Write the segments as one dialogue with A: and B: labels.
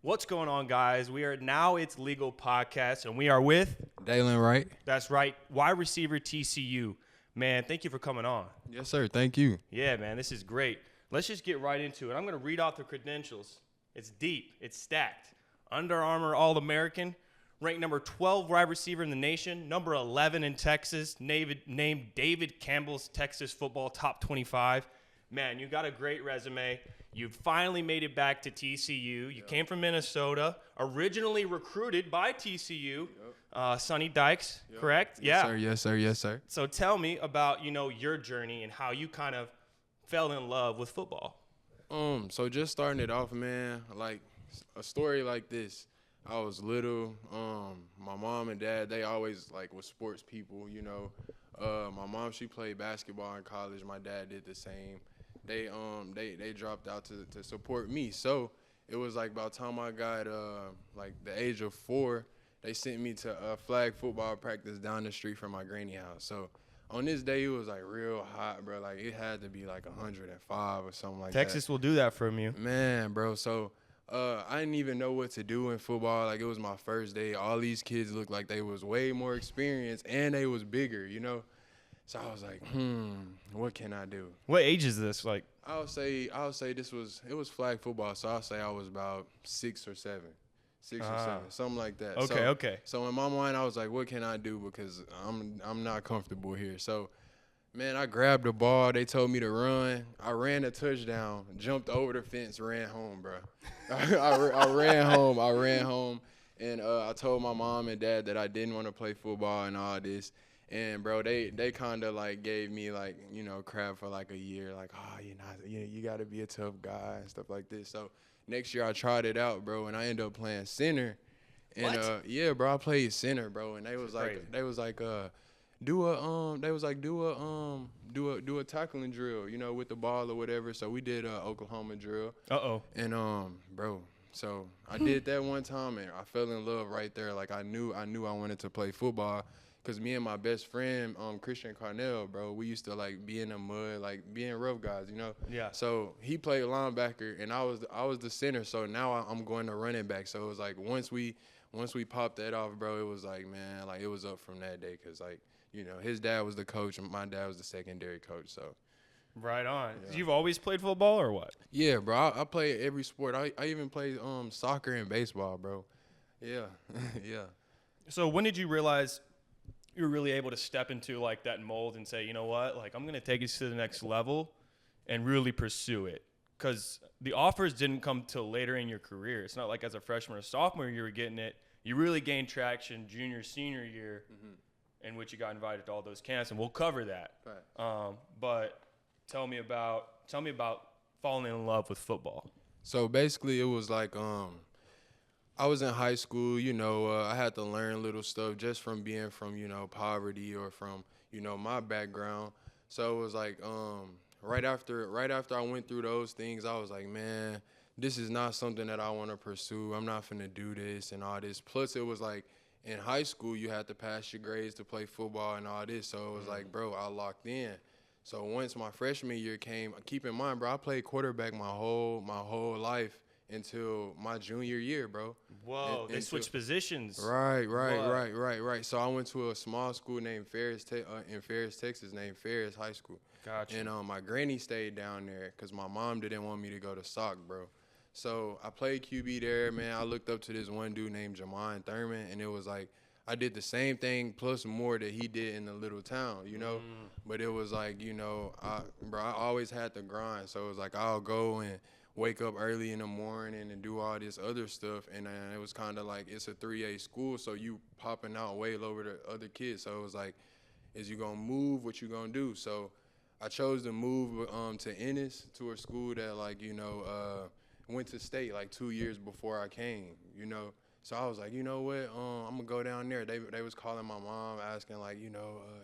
A: What's going on, guys? We are Now It's Legal Podcast, and we are with
B: Dalen Wright.
A: That's right, wide receiver TCU. Man, thank you for coming on.
B: Yes, sir. Thank you.
A: Yeah, man, this is great. Let's just get right into it. I'm going to read off the credentials. It's deep. It's stacked. Under Armour All-American, ranked number 12 wide receiver in the nation, number 11 in Texas, named David Campbell's Texas Football Top 25. Man, you got a great resume. You finally made it back to TCU. You came from Minnesota, originally recruited by TCU, Sonny Dykes, correct?
B: Yes, sir. Yes, sir. Yes, sir.
A: So tell me about, your journey and how you kind of fell in love with football.
B: So just starting it off, man, like a story like this. I was little. My mom and dad, they always was sports people, My mom, she played basketball in college. My dad did the same. They dropped out to support me. So it was by the time I got the age of 4, they sent me to a flag football practice down the street from my granny house. So on this day, it was real hot, bro. It had to be 105 or something like that.
A: Texas will do that from you.
B: Man, bro. So I didn't even know what to do in football. It was my first day. All these kids looked like they was way more experienced and they was bigger, So I was like, what can I do?
A: What age is this?
B: I'll say it was flag football, so I'll say I was about 6 or 7. 6 or 7, something like that.
A: Okay.
B: So in my mind, I was like, what can I do? Because I'm not comfortable here. So, man, I grabbed the ball. They told me to run. I ran a touchdown, jumped over the fence, ran home, bro. I ran home. And I told my mom and dad that I didn't want to play football and all this. And, bro, they kind of, gave me, crap for, a year. You got to be a tough guy and stuff like this. So, next year I tried it out, bro, and I ended up playing center. And, yeah, bro, I played center, bro. And they was do a tackling drill, with the ball or whatever. So, we did Oklahoma drill.
A: Uh-oh.
B: And, bro, so I did that one time, and I fell in love right there. I knew I wanted to play football. Because me and my best friend, Christian Carnell, bro, we used to, be in the mud, being rough guys,
A: Yeah.
B: So he played linebacker, and I was the center, so now I'm going to running back. So it was once we popped that off, bro, it was man, it was up from that day because, his dad was the coach and my dad was the secondary coach, so.
A: Right on.
B: Yeah.
A: You've always played football or what?
B: Yeah, bro, I played every sport. I even played soccer and baseball, bro. Yeah, yeah.
A: So when did you realize you were really able to step into that mold and say, you know what, I'm going to take it to the next level and really pursue it? Because the offers didn't come till later in your career. It's not like as a freshman or sophomore you were getting it. You really gained traction junior, senior year, in which you got invited to all those camps, and we'll cover that.
B: Right.
A: But tell me about falling in love with football.
B: So basically it was I was in high school, I had to learn little stuff just from being from, poverty or from, my background. So it was right after I went through those things, I was like, man, this is not something that I want to pursue. I'm not finna do this and all this. Plus it was in high school, you had to pass your grades to play football and all this. So it was bro, I locked in. So once my freshman year came, keep in mind, bro, I played quarterback my whole life until my junior year, bro.
A: Whoa, they switched positions.
B: Right. So I went to a small school named Ferris, in Ferris, Texas, named Ferris High School.
A: Gotcha.
B: And my granny stayed down there because my mom didn't want me to go to SOC, bro. So I played QB there, man. I looked up to this one dude named Jamon Thurman, and it was I did the same thing plus more that he did in the little town, But it was I always had to grind. So it was I'll go and wake up early in the morning and do all this other stuff. And it was kind of it's a 3A school, so you popping out way over the other kids. So it was is you going to move, what you going to do? So I chose to move to Ennis, to a school that, went to state 2 years before I came, So I was like, you know what, I'm going to go down there. They was calling my mom, asking,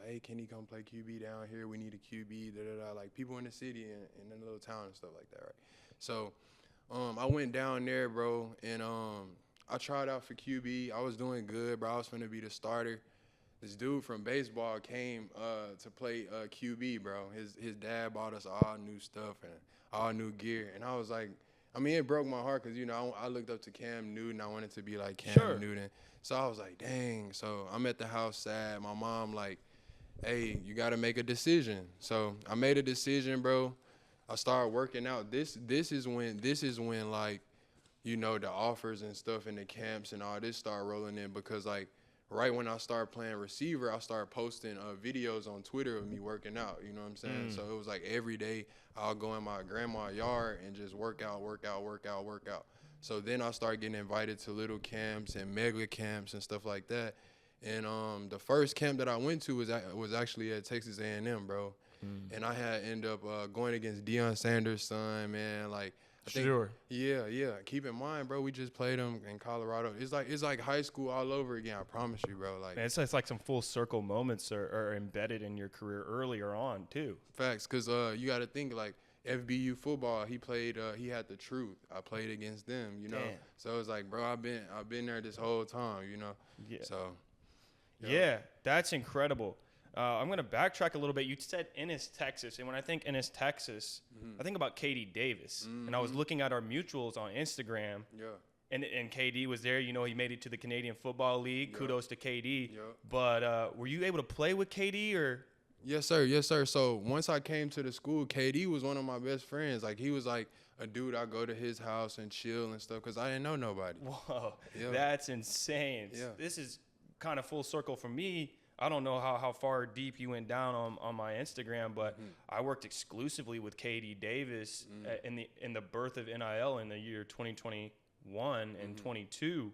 B: hey, can he come play QB down here? We need a QB, da-da-da. People in the city and in the little town and stuff like that, right? So I went down there, bro, and I tried out for QB. I was doing good, bro. I was finna be the starter. This dude from baseball came to play QB, bro. His dad bought us all new stuff and all new gear. And I was like, I mean, it broke my heart because, you know, I looked up to Cam Newton. I wanted to be like Cam Newton. So I was like, dang. So I'm at the house sad. My mom like, hey, you got to make a decision. So I made a decision, bro. I started working out. This is when like, you know, the offers and stuff and the camps and all this started rolling in because like right when I started playing receiver, I started posting videos on Twitter of me working out. You know what I'm saying? So it was like every day I'll go in my grandma's yard and just work out. So then I started getting invited to little camps and mega camps and stuff like that. And the first camp that I went to was actually at Texas A&M, bro. And I had ended up going against Deion Sanders' son, man. Like, I think, yeah. Keep in mind, bro, we just played them in Colorado. It's like high school all over again. I promise you, bro. Like,
A: man, it's like some full circle moments are embedded in your career earlier on too.
B: Facts, cause you got to think like FBU football. He played. He had the truth. I played against them. You know. Damn. So it's like, bro, I've been there this whole time. You know.
A: Yeah.
B: So.
A: Yeah, that's incredible. I'm going to backtrack a little bit. You said Ennis, Texas. And when I think Ennis, Texas, I think about KD Davis. And I was looking at our mutuals on Instagram. Yeah. And KD was there. You know, he made it to the Canadian Football League. Yeah. Kudos to KD. Yeah. But were you able to play with KD or?
B: Yes, sir. So once I came to the school, KD was one of my best friends. Like, he was like a dude I go to his house and chill and stuff because I didn't know nobody.
A: Whoa, that's insane. Yeah. This is kind of full circle for me. I don't know how far deep you went down on my Instagram, but I worked exclusively with KD Davis in the birth of NIL in the year 2021 and 22.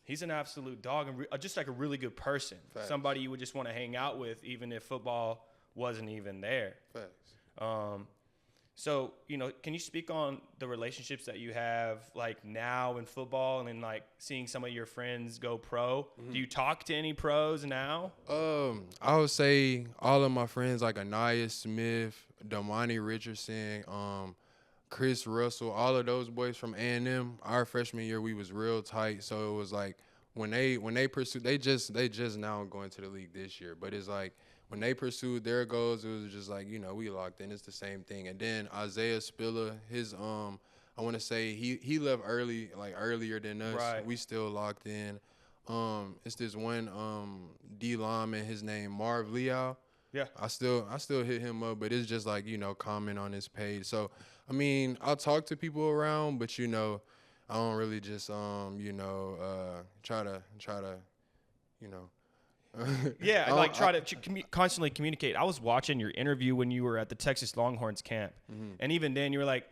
A: He's an absolute dog and just like a really good person. Facts. Somebody you would just want to hang out with, even if football wasn't even there. Facts. So, you know, can you speak on the relationships that you have, like, now in football and then, like, seeing some of your friends go pro? Do you talk to any pros now?
B: I would say all of my friends, like Anaya Smith, Damani Richardson, Chris Russell, all of those boys from A&M, our freshman year, we was real tight. So it was like when they pursued, they just now going to the league this year. But it's like, when they pursued their goals, it was just like, you know, we locked in. It's the same thing. And then Isaiah Spiller, his I want to say he left earlier than us. Right. We still locked in. It's this one D lineman, his name Marv Leal. Yeah. I still hit him up, but it's just like, you know, comment on his page. So I mean, I'll talk to people around, but you know, I don't really just you know, try to you know.
A: Yeah, like try to constantly communicate. I was watching your interview when you were at the Texas Longhorns camp, and even then you were like,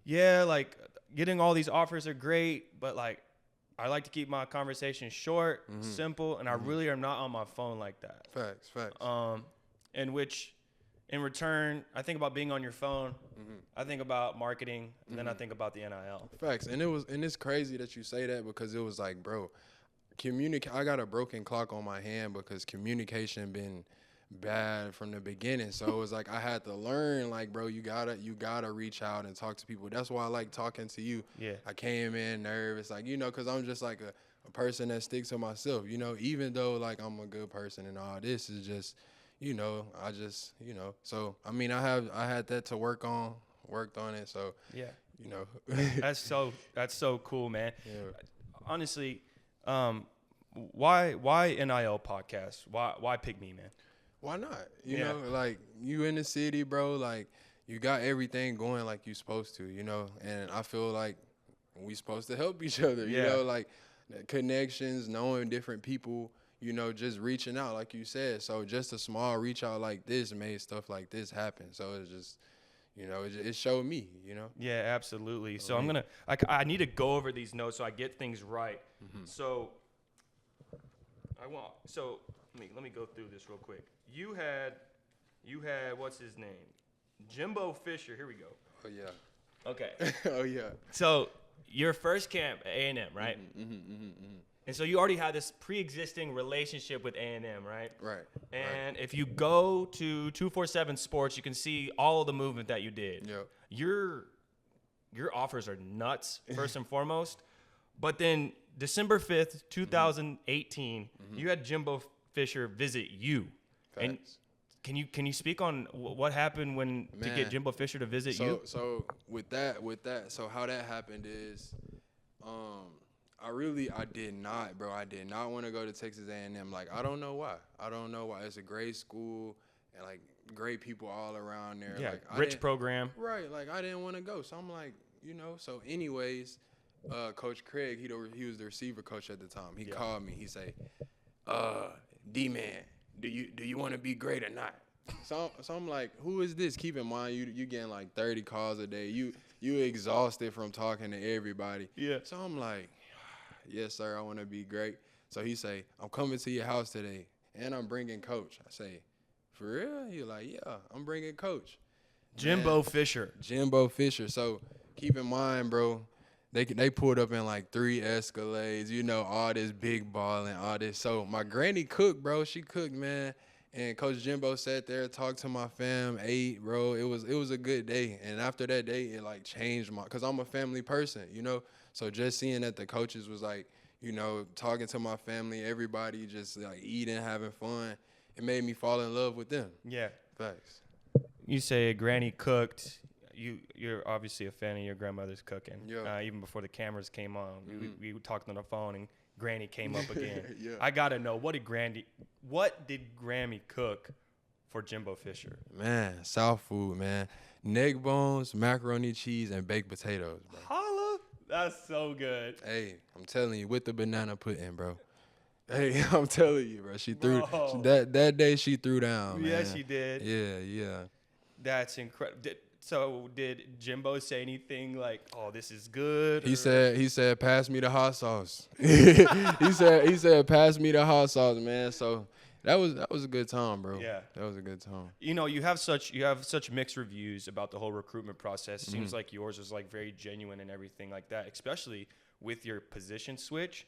A: yeah, like getting all these offers are great, but like I like to keep my conversation short, simple, and I really am not on my phone like that.
B: Facts.
A: In which, in return, I think about being on your phone, I think about marketing, and then I think about the NIL.
B: Facts, and it's crazy that you say that because it was like, bro, I got a broken clock on my hand because communication been bad from the beginning. So it was like I had to learn, like, bro, you gotta reach out and talk to people. That's why I like talking to you. Yeah. I came in nervous, like, you know, because I'm just like a person that sticks to myself, you know, even though like I'm a good person and all this is just, you know, I just, you know. So I mean, I had that to worked on it. So yeah, you know.
A: that's so cool, man. Yeah. Honestly, why NIL podcast? Why pick me, man?
B: Why not? You know, like, you in the city, bro, like, you got everything going like you supposed to, you know, and I feel like we supposed to help each other, you know, like connections, knowing different people, you know, just reaching out like you said. So just a small reach out like this made stuff like this happen. So it's just, you know, it showed me, you know.
A: Yeah, absolutely. So I need to go over these notes so I get things right. So let me go through this real quick. You had what's his name? Jimbo Fisher. Here we go.
B: Oh yeah.
A: Okay.
B: Oh yeah.
A: So your first camp at A&M, right? And so you already had this pre-existing relationship with A&M, right?
B: Right.
A: And if you go to 247 Sports, you can see all of the movement that you did. Yep. Your offers are nuts, first and foremost. But then December 5th, 2018, you had Jimbo Fisher visit you.
B: Facts.
A: Can you speak on what happened to get Jimbo Fisher to visit you?
B: So with that, so how that happened is, I did not, bro. I did not want to go to Texas A&M. Like, I don't know why. It's a great school and like great people all around there.
A: Yeah,
B: like,
A: rich program.
B: Right. Like, I didn't want to go. So I'm like, so anyways, Coach Craig, he was the receiver coach at the time. He called me. He say, D-man, do you want to be great or not? So I'm like, who is this? Keep in mind, you getting like 30 calls a day. You exhausted from talking to everybody.
A: Yeah.
B: So I'm like, yes, sir, I want to be great. So he say, I'm coming to your house today, and I'm bringing Coach. I say, for real? He like, yeah, I'm bringing Coach.
A: Jimbo Fisher.
B: So keep in mind, bro, they pulled up in like 3 Escalades, all this big ball and all this. So my granny cooked, bro. She cooked, man. And Coach Jimbo sat there, talked to my fam, ate, bro. It was a good day. And after that day, it like changed because I'm a family person, So just seeing that the coaches was like, talking to my family, everybody just like eating, having fun, it made me fall in love with them.
A: Yeah.
B: Facts.
A: You say Granny cooked. You're obviously a fan of your grandmother's cooking.
B: Yeah.
A: Even before the cameras came on, we talked on the phone and Granny came up again.
B: Yeah.
A: I gotta know, what did Grammy cook for Jimbo Fisher?
B: Man, South food, man. Neck bones, macaroni cheese, and baked potatoes, bro.
A: Holla, that's so good.
B: Hey, I'm telling you, with the banana pudding, bro. Hey, I'm telling you, bro. She threw
A: Bro.
B: that day. She threw down, man.
A: Yeah, she did.
B: Yeah.
A: That's incredible. So did Jimbo say anything like, "Oh, this is good"?
B: He said, pass me the hot sauce. he said, pass me the hot sauce, man. So that was a good time, bro.
A: Yeah,
B: that was a good time.
A: You have such mixed reviews about the whole recruitment process. It seems like yours was like very genuine and everything like that, especially with your position switch.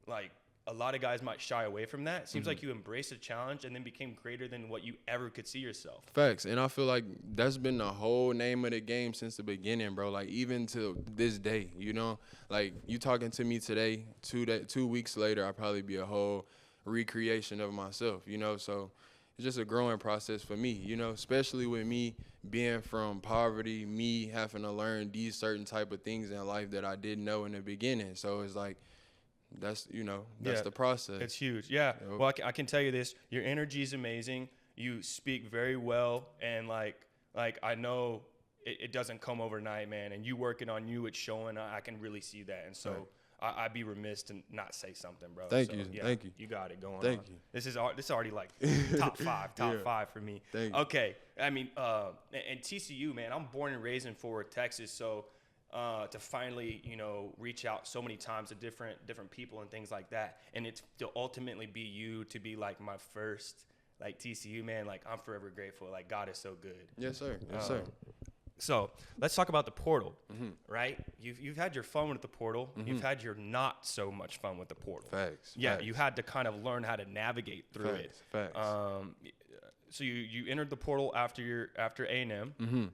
A: Like, a lot of guys might shy away from that. It seems like you embraced the challenge and then became greater than what you ever could see yourself.
B: Facts. And I feel like that's been the whole name of the game since the beginning, bro. Like, even to this day, Like, you talking to me today, 2 weeks later, I'll probably be a whole recreation of myself, So it's just a growing process for me, especially with me being from poverty, me having to learn these certain type of things in life that I didn't know in the beginning. So it's like, that's the process.
A: It's huge. Yeah.
B: Yep.
A: Well, I can tell you this. Your energy is amazing. You speak very well. And like I know it doesn't come overnight, man. And you working on you, it's showing. I can really see that. And so I'd be remiss to not say something, bro.
B: Thank you.
A: You got it going on.
B: Thank you.
A: This is already like top five for me.
B: Thank you.
A: Okay. I mean, and TCU, man, I'm born and raised in Fort Worth, Texas. So to finally, reach out so many times to different people and things like that. And it's to ultimately be you, to be like my first, like, TCU, man. Like, I'm forever grateful. Like, God is so good.
B: Yes, sir. Yes, sir.
A: So let's talk about the portal, right? You've had your fun with the portal. You've had your not so much fun with the portal.
B: Facts.
A: Yeah,
B: Facts.
A: you had to kind of learn how to navigate through it.
B: Facts.
A: So you entered the portal after A&M.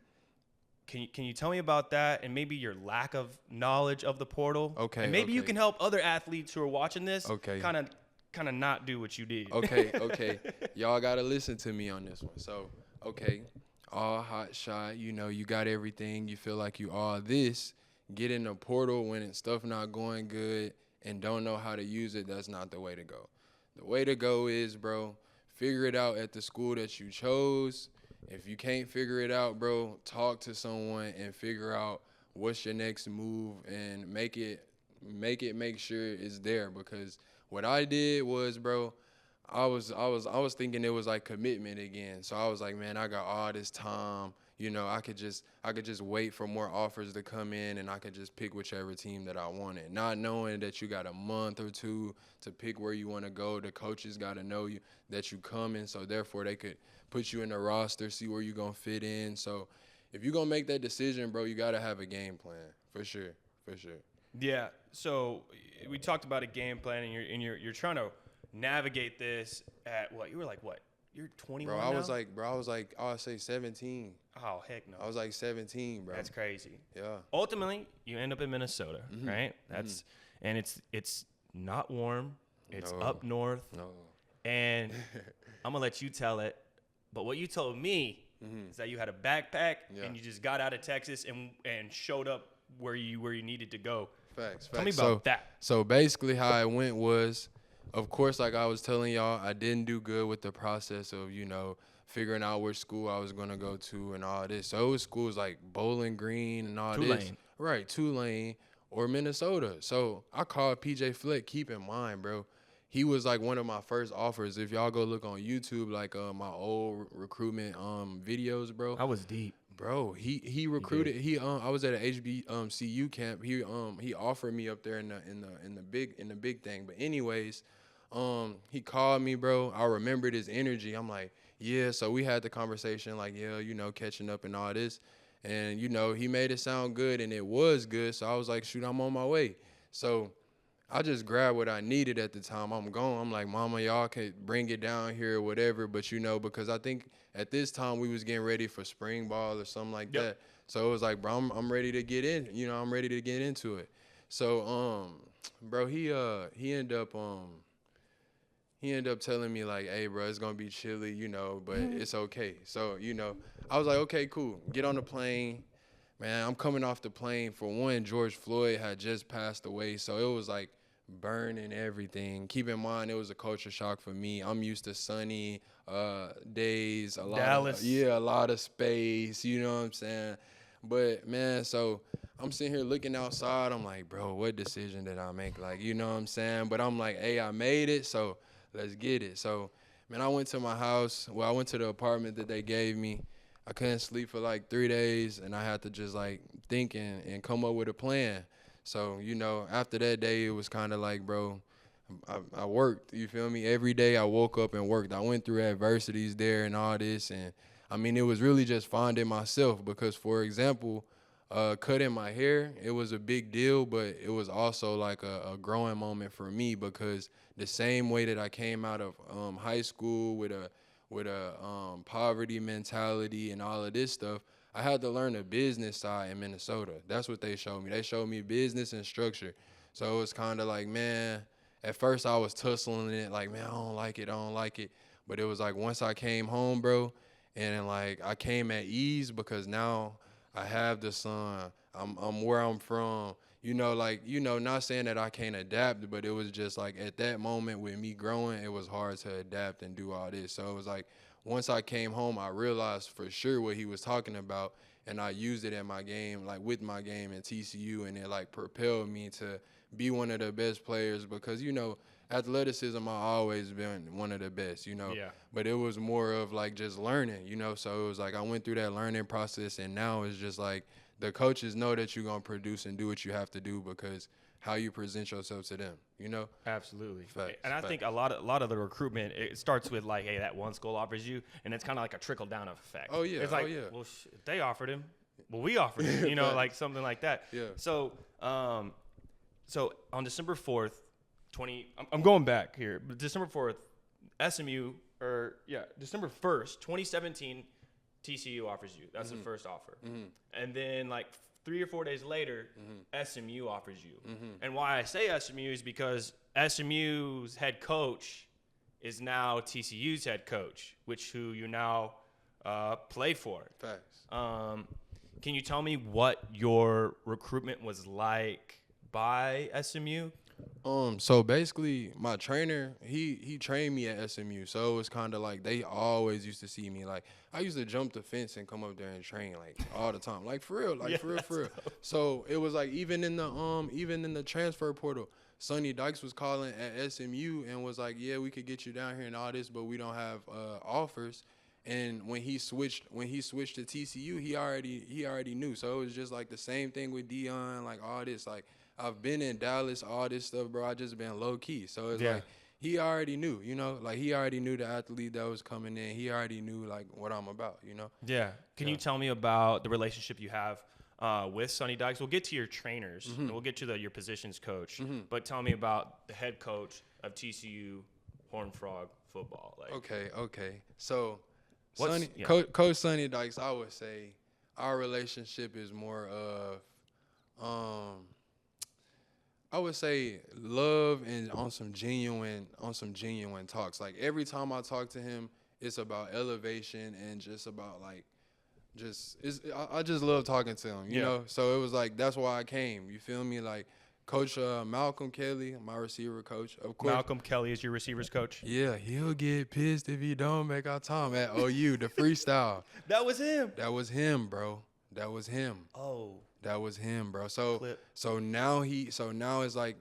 A: Can you tell me about that and maybe your lack of knowledge of the portal?
B: Okay.
A: And maybe you can help other athletes who are watching this.
B: Okay.
A: Kind of not do what you did.
B: Okay. Y'all gotta listen to me on this one. So, okay, all hot shot. You got everything. You feel like you all this. Get in the portal when stuff not going good and don't know how to use it. That's not the way to go. The way to go is, bro, figure it out at the school that you chose. If you can't figure it out, bro, talk to someone and figure out what's your next move and make sure it's there. Because what I did was, bro, I was thinking it was like commitment again. So I was like, man, I got all this time. I could just wait for more offers to come in and I could just pick whichever team that I wanted. Not knowing that you got a month or two to pick where you want to go. The coaches got to know you that you coming, so therefore they could put you in the roster, see where you're going to fit in. So if you're going to make that decision, bro, you got to have a game plan. For sure.
A: Yeah. So we talked about a game plan and you're trying to navigate this at what? You were like what? You're 21
B: now? I was like, I'll say 17.
A: Oh, heck no.
B: I was like 17, bro.
A: That's crazy.
B: Yeah.
A: Ultimately, you end up in Minnesota, right? And it's not warm. It's up north.
B: No.
A: And I'm going to let you tell it. But what you told me is that you had a backpack and you just got out of Texas and showed up where you needed to go.
B: Facts.
A: Tell me about that.
B: So basically how it went was, of course, like I was telling y'all, I didn't do good with the process of, figuring out which school I was going to go to and all this. So it was schools like Bowling Green and all this. Right, Tulane or Minnesota. So I called PJ Fleck. Keep in mind, bro, he was like one of my first offers. If y'all go look on YouTube, like my old recruitment videos, bro.
A: I was deep.
B: Bro, he recruited. I was at an HBCU camp. He offered me up there in the big thing. But anyways, he called me, bro. I remembered his energy. I'm like, yeah. So we had the conversation, like, yeah, catching up and all this, and he made it sound good, and it was good. So I was like, shoot, I'm on my way. So I just grabbed what I needed at the time. I'm going. I'm like, Mama, y'all can bring it down here or whatever. But, because I think at this time we was getting ready for spring ball or something like that. So it was like, bro, I'm ready to get in. I'm ready to get into it. So, bro, he ended up telling me like, hey, bro, it's going to be chilly, but it's okay. So, I was like, okay, cool. Get on the plane. Man, I'm coming off the plane. For one, George Floyd had just passed away. So it was like burning everything. Keep in mind, it was a culture shock for me. I'm used to sunny days, a lot of space, you know what I'm saying? But, man, so I'm sitting here looking outside. I'm like, bro, what decision did I make? Like, you know what I'm saying? But I'm like, hey, I made it, so let's get it. So, man, I went to my house. Well, I went to the apartment that they gave me. I couldn't sleep for like 3 days, and I had to just like think and come up with a plan. So, after that day, it was kind of like, bro, I worked, you feel me? Every day I woke up and worked. I went through adversities there and all this, and I mean, it was really just finding myself because, for example, cutting my hair, it was a big deal, but it was also like a growing moment for me because the same way that I came out of high school with a poverty mentality and all of this stuff, I had to learn the business side in Minnesota. That's what they showed me. They showed me business and structure. So it was kind of like, man, at first I was tussling it, like, man, I don't like it. But it was like once I came home, bro, and like I came at ease because now I have the sun. I'm where I'm from. Not saying that I can't adapt, but it was just like at that moment with me growing, it was hard to adapt and do all this. So it was like once I came home, I realized for sure what he was talking about, and I used it in my game, like with my game at TCU, and it like propelled me to be one of the best players because, athleticism, I always been one of the best,
A: Yeah.
B: But it was more of like just learning, So it was like I went through that learning process, and now it's just like the coaches know that you're going to produce and do what you have to do because how you present yourself to them,
A: Absolutely.
B: Facts,
A: and I think a lot of the recruitment, it starts with like, hey, that one school offers you, and it's kind of like a trickle down effect.
B: Oh, yeah.
A: It's like, well, they offered him. Well, we offered him, like something like that.
B: Yeah.
A: So, so on December 4th, I'm going back here, but December 4th, December 1st, 2017, TCU offers you. That's the first offer. And then like 3 or 4 days later, SMU offers you. And why I say SMU is because SMU's head coach is now TCU's head coach, who you now play for.
B: Facts.
A: Can you tell me what your recruitment was like by SMU?
B: So basically my trainer, he trained me at SMU. So it was kind of like they always used to see me. Like I used to jump the fence and come up there and train like all the time. Like for real, for real. So it was like even in the transfer portal, Sonny Dykes was calling at SMU and was like, yeah, we could get you down here and all this, but we don't have offers. And when he switched to TCU, he already knew. So it was just like the same thing with Dion, like all this. Like I've been in Dallas, all this stuff, bro. I just been low key. So it's like he already knew, like he already knew the athlete that was coming in. He already knew like what I'm about,
A: Yeah. Can you tell me about the relationship you have with Sonny Dykes? We'll get to your trainers. And we'll get to your positions coach. But tell me about the head coach of TCU Horned Frog football. Like,
B: Okay. So Coach Sonny Dykes, I would say our relationship is more of I would say love and on some genuine talks. Like every time I talk to him, it's about elevation and just about like I just love talking to him, you know. So it was like that's why I came. You feel me? Like Coach Malcolm Kelly, my receiver coach, of course.
A: Malcolm Kelly is your receivers coach?
B: Yeah, he'll get pissed if you don't make our time at OU, the freestyle.
A: That was him.
B: That was him, bro. That was him.
A: Oh.
B: That was him, bro. So now it's like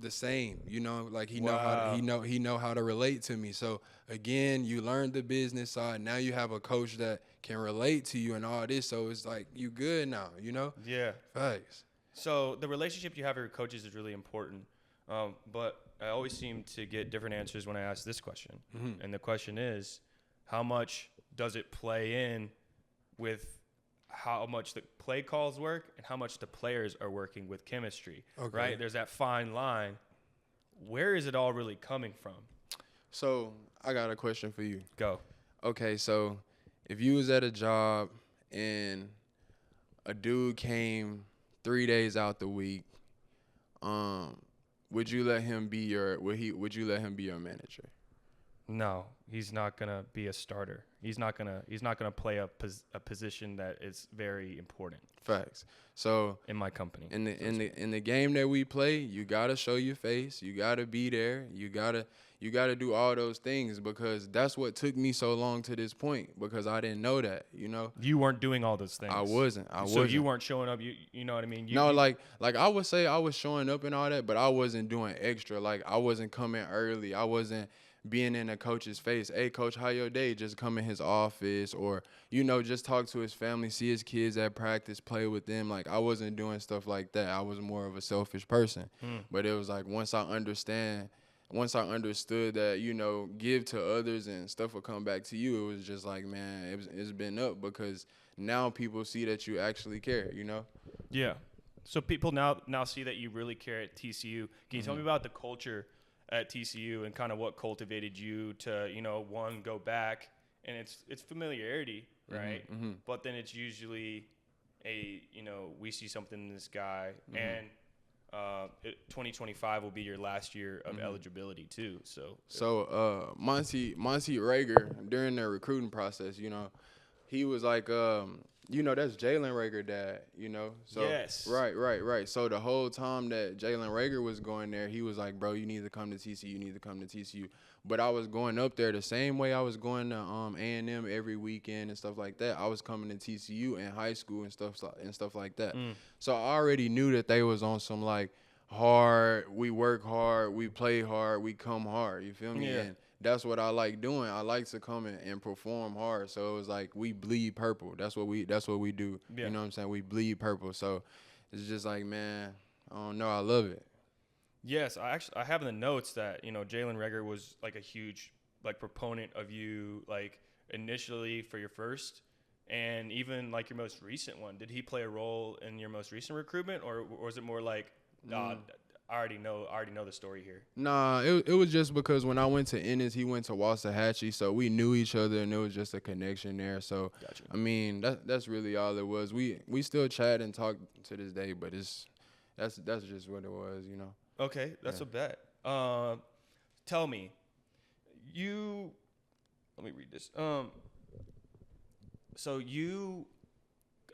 B: the same, you know, like he know how to relate to me. So again, you learned the business side. Now you have a coach that can relate to you and all this. So it's like you good now, you know?
A: Yeah.
B: Facts.
A: So the relationship you have with your coaches is really important. But I always seem to get different answers when I ask this question. Mm-hmm. And the question is, how much does it play in with how much the play calls work and how much the players are working with chemistry, right? There's that fine line. Where is it all really coming from?
B: So I got a question for you.
A: Go.
B: Okay, so if you was at a job and a dude came 3 days out the week, would you let him be your manager?
A: No, he's not gonna be a starter. He's not gonna play a position that is very important.
B: Facts. So
A: in my company,
B: in the game that we play, you gotta show your face. You gotta be there. You gotta do all those things because that's what took me so long to this point because I didn't know that. You know,
A: you weren't doing all those things.
B: I wasn't.
A: So you weren't showing up. You know what I mean?
B: Like I would say I was showing up and all that, but I wasn't doing extra. Like I wasn't coming early. I wasn't being in a coach's face. Hey, coach, how your day? Just come in his office or, you know, just talk to his family, see his kids at practice, play with them. Like, I wasn't doing stuff like that. I was more of a selfish person. But it was like once I understood that, you know, give to others and stuff will come back to you, it was just like, man, it's been up because now people see that you actually care, you know?
A: Yeah. So people now see that you really care at TCU. Can you tell me about the culture at TCU and kind of what cultivated you to, you know, one, go back, and it's familiarity, right? Mm-hmm. But then it's usually we see something in this guy, and 2025 will be your last year of eligibility too. So
B: Monty Rager, during the recruiting process, you know, he was like, you know, that's Jalen Rager dad, you know? So,
A: yes.
B: Right. So the whole time that Jalen Rager was going there, he was like, bro, you need to come to TCU. But I was going up there the same way I was going to A&M every weekend and stuff like that. I was coming to TCU in high school and stuff like that. So I already knew that they was on some, like, hard, we work hard, we play hard, we come hard, you feel me?
A: Yeah.
B: And that's what I like doing. I like to come in and perform hard. So it was like we bleed purple. That's what we do. Yeah. You know what I'm saying? We bleed purple. So it's just like, man, I don't know. I love it.
A: Yes, I have in the notes that, you know, Jalen Rager was like a huge like proponent of you, like initially for your first and even like your most recent one. Did he play a role in your most recent recruitment, or was it more like, I already know the story here? Nah,
B: it was just because when I went to Ennis, he went to Waxahachie, so we knew each other, and it was just a connection there. So, gotcha. I mean, that's really all it was. We still chat and talk to this day, but that's just what it was, you know.
A: Okay, that's a bet. Tell me, let me read this. So you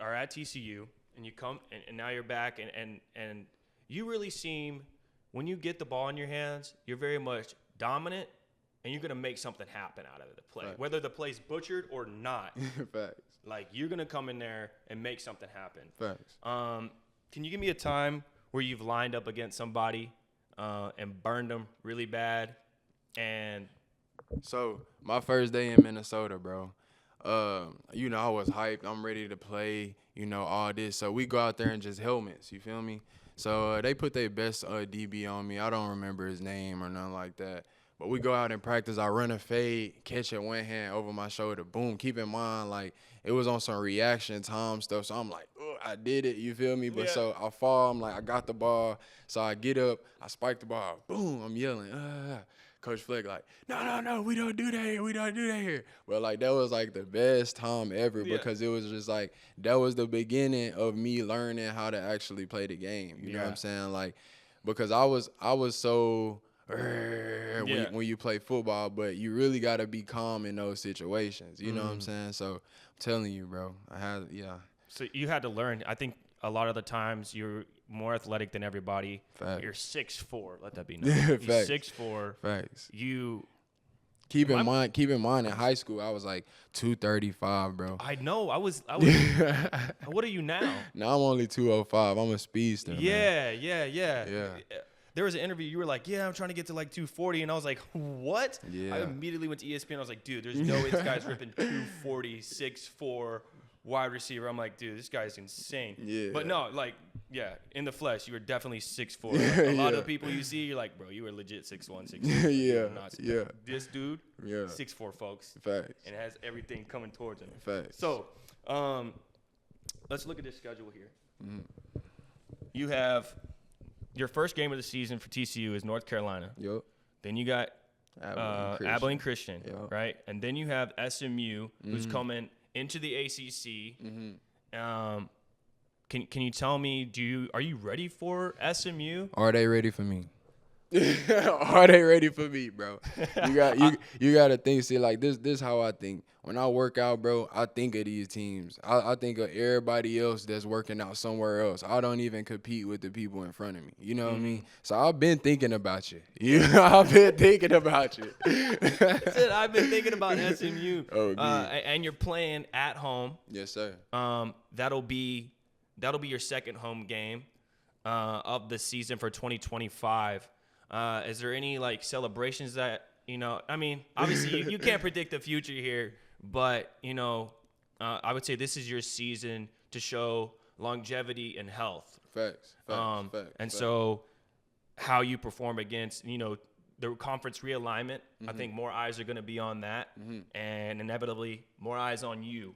A: are at TCU, and you come, and now you're back, and you really seem, when you get the ball in your hands, you're very much dominant, and you're going to make something happen out of the play. Right. Whether the play's butchered or not.
B: Facts.
A: Like, you're going to come in there and make something happen.
B: Facts.
A: Can you give me a time where you've lined up against somebody and burned them really bad? And
B: so, my first day in Minnesota, bro, you know, I was hyped. I'm ready to play, you know, all this. So, we go out there in just helmets, you feel me? So they put their best DB on me. I don't remember his name or nothing like that. But we go out in practice. I run a fade, catch it one hand over my shoulder. Boom. Keep in mind, like, it was on some reaction time stuff. So I'm like, oh, I did it. You feel me? But so I fall. I'm like, I got the ball. So I get up. I spike the ball. Boom. I'm yelling. Coach Fleck like, no, we don't do that here. We don't do that here. Well, like, that was, like, the best time ever because it was just, like, that was the beginning of me learning how to actually play the game. You know what I'm saying? Like, because I was so when you play football, but you really got to be calm in those situations. You know what I'm saying? So I'm telling you, bro,
A: So you had to learn. I think a lot of the times you're more athletic than everybody.
B: Facts.
A: You're 6'4". Let that be known. You're 6'4".
B: Facts.
A: You
B: keep in mind in high school I was like 235, bro.
A: I know. I was What are you now?
B: Now I'm only 205. I'm a speedster.
A: Yeah.
B: Yeah.
A: There was an interview. You were like, "Yeah, I'm trying to get to like 240," and I was like, "What?"
B: Yeah.
A: I immediately went to ESPN. I was like, "Dude, there's no way this guy's ripping 240, 6'4" wide receiver." I'm like, "Dude, this guy's insane."
B: Yeah.
A: But no, like, yeah, in the flesh, you were definitely 6'4". Like, a lot of people you see, you're like, "Bro, you were legit 6'1", 6'2".
B: Yeah.
A: This dude, 6'4", folks.
B: Facts.
A: And has everything coming towards him.
B: Facts.
A: So, let's look at this schedule here. You have your first game of the season for TCU is North Carolina.
B: Yep.
A: Then you got Abilene Christian,
B: Yep.
A: right? And then you have SMU, who's coming into the ACC. Can you tell me? Are you ready for SMU?
B: Are they ready for me? Are they ready for me, bro? You got to think. See, like this how I think. When I work out, bro, I think of these teams. I think of everybody else that's working out somewhere else. I don't even compete with the people in front of me. You know what I mean? So I've been thinking about you. I've been thinking about you.
A: That's it. I've been thinking about SMU.
B: Oh,
A: and you're playing at home.
B: Yes, sir.
A: That'll be your second home game of the season for 2025. Is there any like celebrations that I mean, obviously you can't predict the future here, but I would say this is your season to show longevity and health.
B: Facts.
A: So how you perform against the conference realignment, I think more eyes are going to be on that, and inevitably more eyes on you.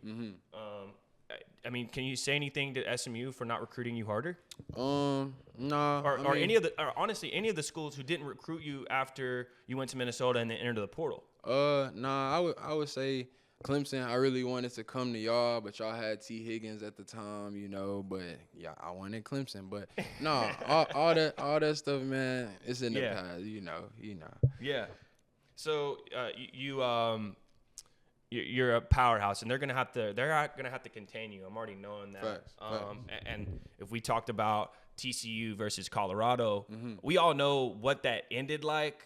A: I mean, can you say anything to SMU for not recruiting you harder?
B: No.
A: Or honestly, any of the schools who didn't recruit you after you went to Minnesota and then entered the portal?
B: I would say Clemson. I really wanted to come to y'all, but y'all had T. Higgins at the time, But yeah, I wanted Clemson. But no, all that stuff, man, it's in the past,
A: Yeah. So you're a powerhouse, and they're gonna have to contain you. I'm already knowing that.
B: Facts.
A: And if we talked about TCU versus Colorado, we all know what that ended like.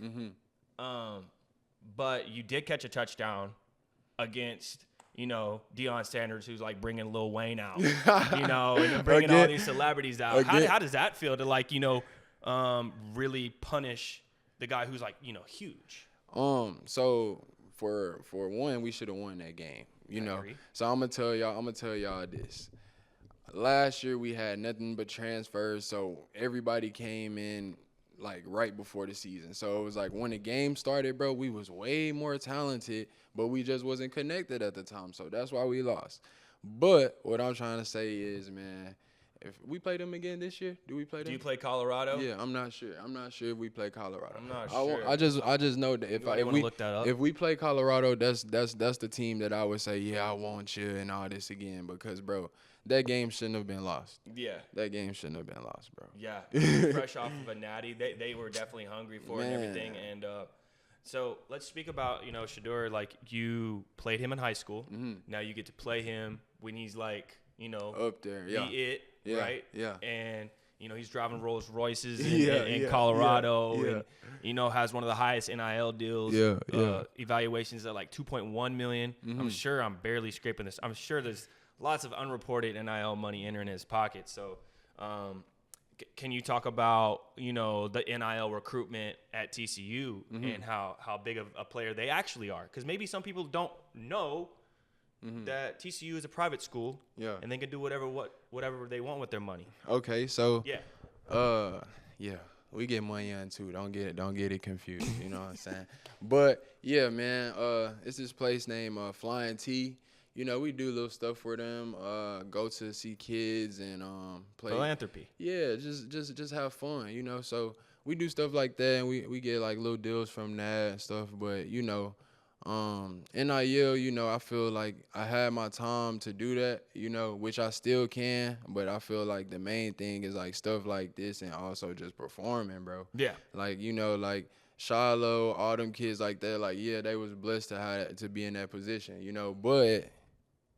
A: But you did catch a touchdown against Deion Sanders, who's like bringing Lil Wayne out, and then bringing all these celebrities out. How does that feel to really punish the guy who's like huge?
B: So. For one, we should have won that game, So I'm gonna tell y'all this. Last year we had nothing but transfers, so everybody came in like right before the season. So it was like when the game started, bro, we was way more talented, but we just wasn't connected at the time. So that's why we lost. But what I'm trying to say is, man, if we play them again this year, do we play them?
A: Do you play Colorado?
B: Yeah, I'm not sure. I'm not sure if we play Colorado.
A: I'm not sure.
B: I just know that if we play Colorado, that's the team that I would say, yeah, I want you and all this again, because bro, that game shouldn't have been lost.
A: Yeah.
B: That game shouldn't have been lost, bro.
A: Yeah. Fresh off of a natty, they were definitely hungry for it and everything. And so let's speak about Shedeur. Like, you played him in high school. Now you get to play him when he's like
B: up there. Yeah.
A: Right?
B: Yeah.
A: And, he's driving Rolls Royces in Colorado and, has one of the highest NIL deals. Evaluations at like $2.1 million. I'm sure I'm barely scraping this. I'm sure there's lots of unreported NIL money entering his pocket. So can you talk about, the NIL recruitment at TCU and how big of a player they actually are? Because maybe some people don't know that TCU is a private school, and they can do whatever they want with their money.
B: Okay, so we get money on too. Don't get it confused. You know what I'm saying? But yeah, man, it's this place named Flying T. We do little stuff for them. Go to see kids and play
A: philanthropy.
B: Yeah, just have fun. So we do stuff like that, and we get like little deals from that and stuff. But NIL, you know, I feel like I had my time to do that, you know, which I still can, but I feel like the main thing is like stuff like this and also just performing, bro.
A: Yeah.
B: Like, you know, like Shiloh, all them kids like that, like, yeah, they was blessed to be in that position, you know, but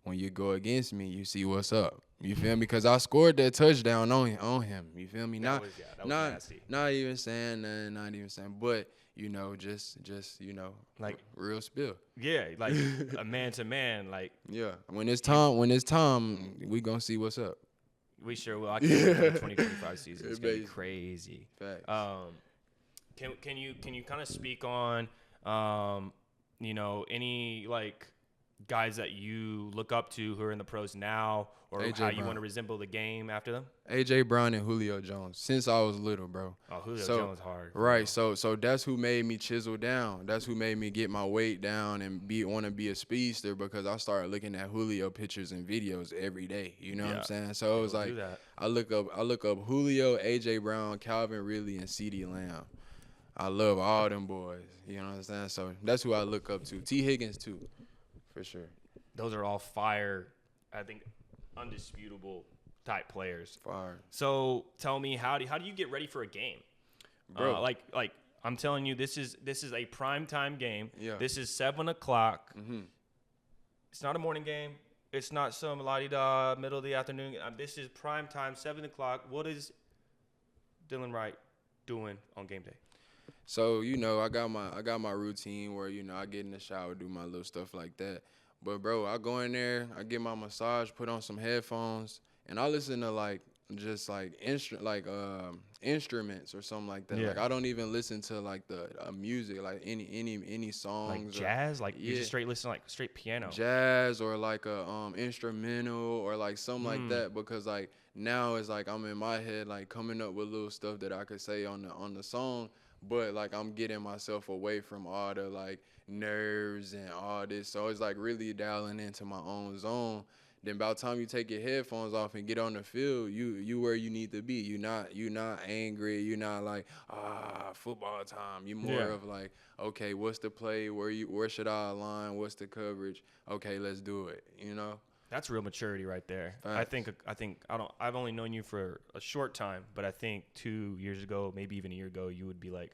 B: when you go against me, you see what's up. You feel me? Because I scored that touchdown on him. You feel me?
A: That was nasty.
B: Not even saying nothing, not even saying, but you know, just you know,
A: Like
B: real spill.
A: yeah, like a man to man, like
B: Yeah. When it's time, we gonna see what's up.
A: we sure will. I can't wait for the 2025 season. It's gonna be crazy.
B: Facts.
A: Can you kind of speak on you know, any like guys that you look up to who are in the pros now, or
B: AJ
A: how you
B: Brown.
A: want to resemble the game after them?
B: AJ Brown and Julio Jones. Since I was little, bro.
A: Oh, Julio Jones hard.
B: Right. So that's who made me chisel down. That's who made me get my weight down and want to be a speedster, because I started looking at Julio pictures and videos every day. You know what I'm saying? So it was like I look up Julio, AJ Brown, Calvin Ridley, and CeeDee Lamb. I love all them boys. You know what I'm saying? So that's who I look up to. T. Higgins too, for sure.
A: Those are all fire, I think, undisputable type players.
B: Fire.
A: So tell me, how do you get ready for a game,
B: bro?
A: Like I'm telling you, this is a primetime game.
B: Yeah.
A: This is 7 o'clock.
B: Mm-hmm.
A: It's not a morning game. It's not some la-di-da middle of the afternoon. This is prime time, 7 o'clock. What is Dylan Wright doing on game day?
B: So, you know, I got my routine where, you know, I get in the shower, do my little stuff like that. But, bro, I go in there, I get my massage, put on some headphones, and I listen to, like, just, like, instruments or something like that.
A: Yeah.
B: Like, I don't even listen to, like, the music, like, any songs.
A: Like jazz? Like, you just straight listen, like, straight piano?
B: Jazz or, like, a instrumental or, like, something like that. Because, like, now it's, like, I'm in my head, like, coming up with little stuff that I could say on the song. But, like, I'm getting myself away from all the, like, nerves and all this. So it's, like, really dialing into my own zone. Then by the time you take your headphones off and get on the field, you where you need to be. You not angry. You're not like, football time. You're more of like, okay, what's the play? Where should I align? What's the coverage? Okay, let's do it, you know?
A: That's real maturity right there.
B: Facts.
A: I've only known you for a short time, but I think 2 years ago, maybe even a year ago, you would be like,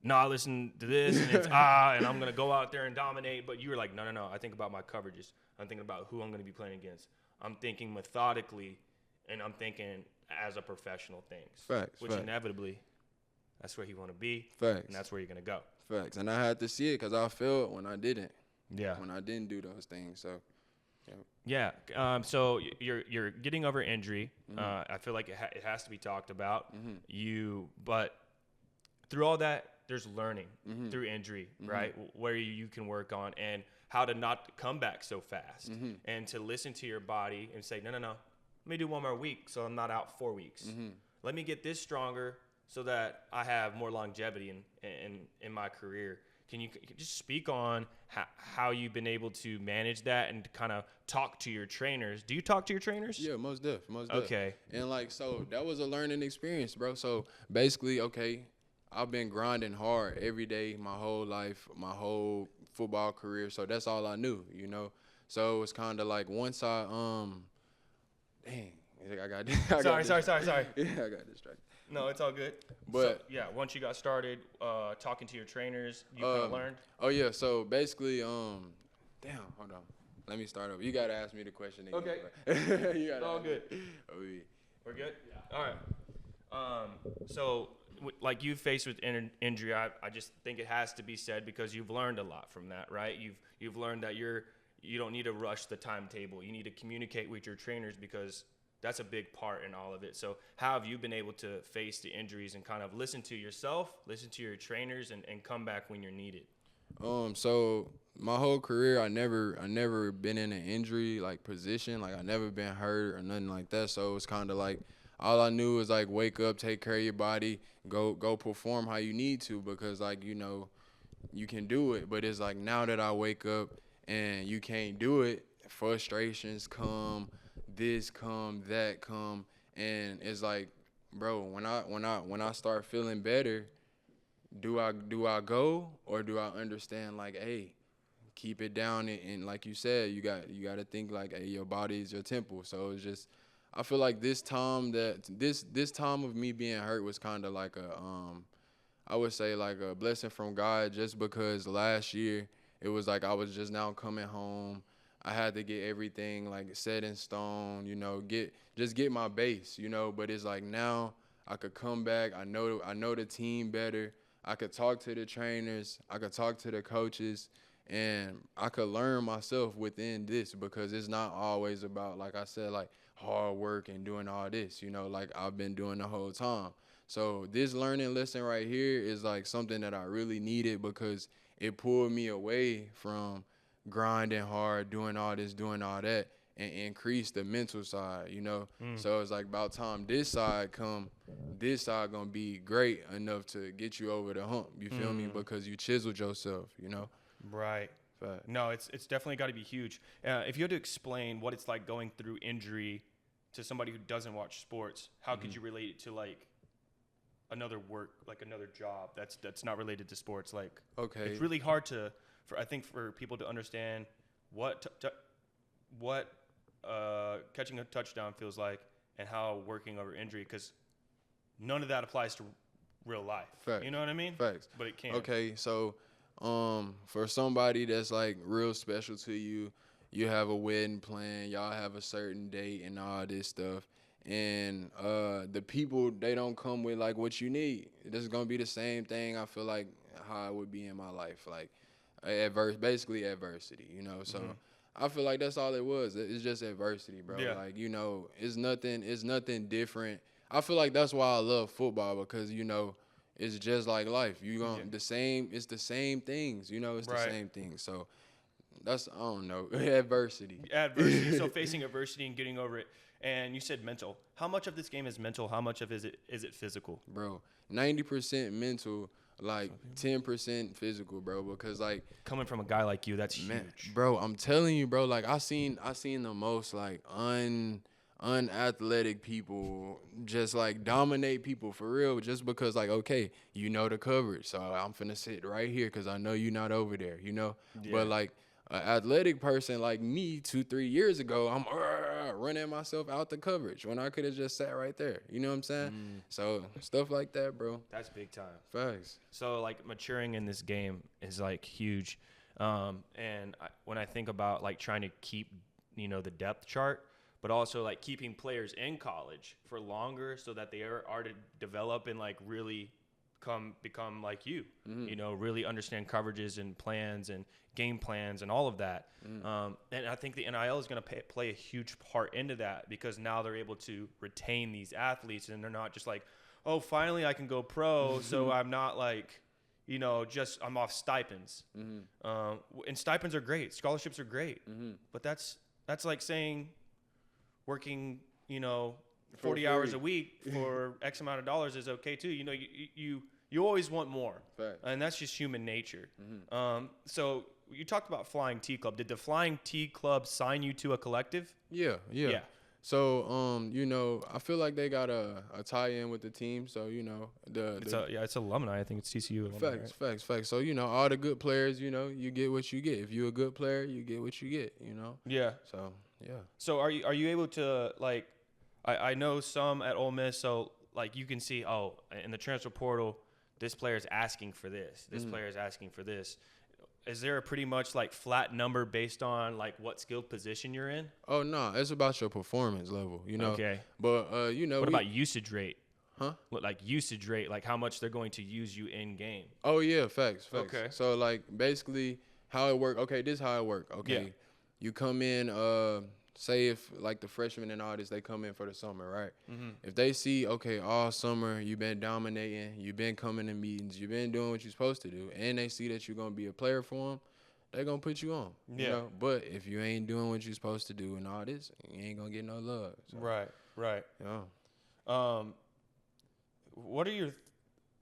A: no, I listen to this and it's and I'm gonna go out there and dominate. But you were like, no. I think about my coverages. I'm thinking about who I'm gonna be playing against. I'm thinking methodically, and I'm thinking as a professional things.
B: Facts.
A: Which inevitably, that's where you want to be.
B: Facts.
A: And that's where you're gonna go.
B: Facts. And I had to see it because I felt when I didn't.
A: Yeah.
B: When I didn't do those things. So.
A: Yeah. So you're getting over injury. I feel like it has to be talked about. But through all that, there's learning through injury, right? Where you can work on and how to not come back so fast and to listen to your body and say, no. Let me do one more week so I'm not out 4 weeks. Let me get this stronger so that I have more longevity in my career. Can you just speak on how you've been able to manage that and kind of talk to your trainers? Do you talk to your trainers?
B: Yeah, most def.
A: Okay.
B: And, like, so that was a learning experience, bro. So, basically, okay, I've been grinding hard every day my whole life, my whole football career. So, that's all I knew, you know. So, it's kind of like once I I got
A: Sorry.
B: Yeah, I got distracted.
A: No, it's all good.
B: But
A: so, once you got started talking to your trainers, you kind of learned?
B: Oh, yeah. So, basically, damn, hold on. Let me start over. You got to ask me the question again.
A: Okay.
B: It's
A: all good. We're good? Yeah. All right. So, like you faced with injury, I just think it has to be said because you've learned a lot from that, right? You've learned that you don't need to rush the timetable. You need to communicate with your trainers because that's a big part in all of it. So how have you been able to face the injuries and kind of listen to yourself, listen to your trainers, and come back when you're needed?
B: So my whole career, I never been in an injury like position. Like I never been hurt or nothing like that. So it's kind of like all I knew is like wake up, take care of your body, go perform how you need to because like you know you can do it. But it's like now that I wake up and you can't do it, frustrations come. This come, that come, and it's like, bro, when I start feeling better, do I go or do I understand like, hey, keep it down. And like you said, you got to think like, hey, your body is your temple. So it's just, I feel like this time of me being hurt was kind of like I would say like a blessing from God, just because last year it was like I was just now coming home. I had to get everything like set in stone, get my base, but it's like now I could come back. I know the team better. I could talk to the trainers. I could talk to the coaches, and I could learn myself within this, because it's not always about, like I said, like hard work and doing all this, like I've been doing the whole time. So this learning lesson right here is like something that I really needed, because it pulled me away from grinding hard, doing all this, doing all that, and increase the mental side, So it's like about time this side gonna be great enough to get you over the hump. You feel me? Because you chiseled yourself,
A: Right.
B: Fact.
A: No, it's definitely got to be huge. If you had to explain what it's like going through injury to somebody who doesn't watch sports, how could you relate it to like another work, like another job that's not related to sports? Like,
B: okay,
A: it's really hard for people to understand what catching a touchdown feels like and how working over injury, because none of that applies to real life.
B: Facts.
A: You know what I mean?
B: Facts.
A: But it can.
B: Okay, so for somebody that's like real special to you, you have a wedding plan, y'all have a certain date and all this stuff, and the people, they don't come with like what you need. This is gonna be the same thing, I feel like, how it would be in my life, like basically adversity, So I feel like that's all it was. It's just adversity, bro.
A: Yeah.
B: Like, it's nothing different. I feel like that's why I love football, because it's just like life. It's the same things, it's the same things. So that's, I don't know, adversity.
A: Adversity. So facing adversity and getting over it. And you said mental. How much of this game is mental? How much of is it physical?
B: Bro, 90% mental, like 10% physical, bro. Because like,
A: coming from a guy like you, that's huge.
B: Bro, I'm telling you, bro. Like I seen the most like unathletic people just like dominate people for real, just because like, okay, the coverage, so I'm finna sit right here because I know you're not over there,
A: Yeah.
B: But like an athletic person like me 2-3 years ago, I'm running myself out the coverage when I could have just sat right there. You know what I'm saying? So stuff like that, bro.
A: That's big time.
B: Facts.
A: So like maturing in this game is like huge. And when I think about like trying to keep, the depth chart, but also like keeping players in college for longer so that they are to develop and like really become like you, really understand coverages and plans and game plans and all of that. And I think the NIL is going to play a huge part into that, because now they're able to retain these athletes, and they're not just like, oh, finally I can go pro. So I'm not like, I'm off stipends. And stipends are great. Scholarships are great. But that's like saying working, 40 hours a week for X amount of dollars is okay too. You always want more.
B: Fact.
A: And that's just human nature. So you talked about Flying T Club. Did the Flying T Club sign you to a collective?
B: Yeah. So, I feel like they got a tie-in with the team. So,
A: It's alumni. I think it's TCU alumni.
B: Facts. So, all the good players, you get what you get. If you're a good player, you get what you get,
A: Yeah.
B: So, yeah.
A: So are you able to, like, I know some at Ole Miss, so like you can see, oh, in the transfer portal, this player is asking for this. This player is asking for this. Is there a pretty much like flat number based on like what skilled position you're in?
B: Oh no, it's about your performance level,
A: Okay.
B: But
A: what about usage rate?
B: Huh?
A: What, like usage rate, like how much they're going to use you in game?
B: Oh yeah, facts.
A: Okay.
B: So like basically how it work. Okay, this is how it work. Okay.
A: Yeah.
B: You come in, say if like the freshmen and all this, they come in for the summer, right? If they see, okay, all summer you've been dominating, you've been coming to meetings, you've been doing what you're supposed to do, and they see that you're gonna be a player for them, they're gonna put you on.
A: Yeah.
B: You know? But if you ain't doing what you're supposed to do and all this, you ain't gonna get no love. So,
A: Right.
B: yeah.
A: What are your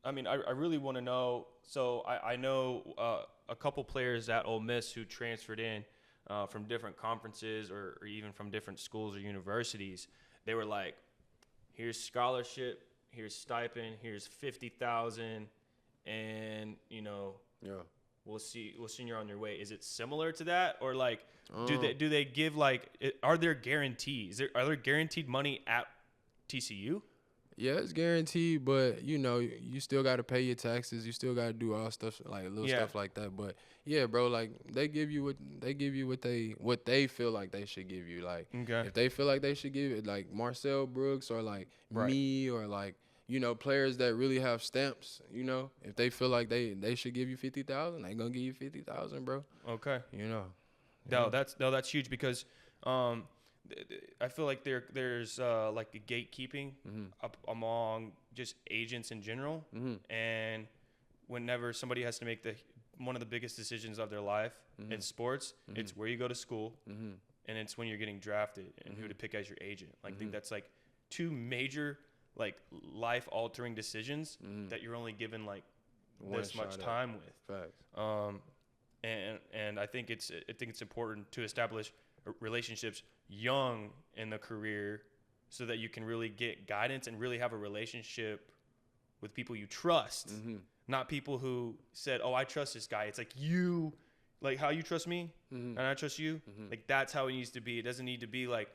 A: I really want to know. So I know a couple players at Ole Miss who transferred in from different conferences or even from different schools or universities. They were like, here's scholarship, here's stipend, here's $50,000, and
B: Yeah.
A: we'll see you're on your way. Is it similar to that, or like do they give like are there guarantees? Are there guaranteed money at TCU?
B: Yeah, it's guaranteed, but you know, you still got to pay your taxes. You still got to do all stuff like little stuff like that. But yeah, bro, like they give you what they feel like they should give you. Like if they feel like they should give it, like Marcel Brooks or like me or like players that really have stamps. If they feel like they should give you 50,000, they gonna give you 50,000, bro.
A: Okay.
B: No,
A: that's huge because I feel like there's like a gatekeeping up among just agents in general, and whenever somebody has to make one of the biggest decisions of their life in sports, it's where you go to school, and it's when you're getting drafted and who to pick as your agent. Like, I think that's like two major like life-altering decisions that you're only given like this much time with.
B: Facts.
A: And I think it's important to establish relationships young in the career so that you can really get guidance and really have a relationship with people you trust, not people who said, oh, I trust this guy. It's like how you trust me and I trust you. Like, that's how it needs to be. It doesn't need to be like,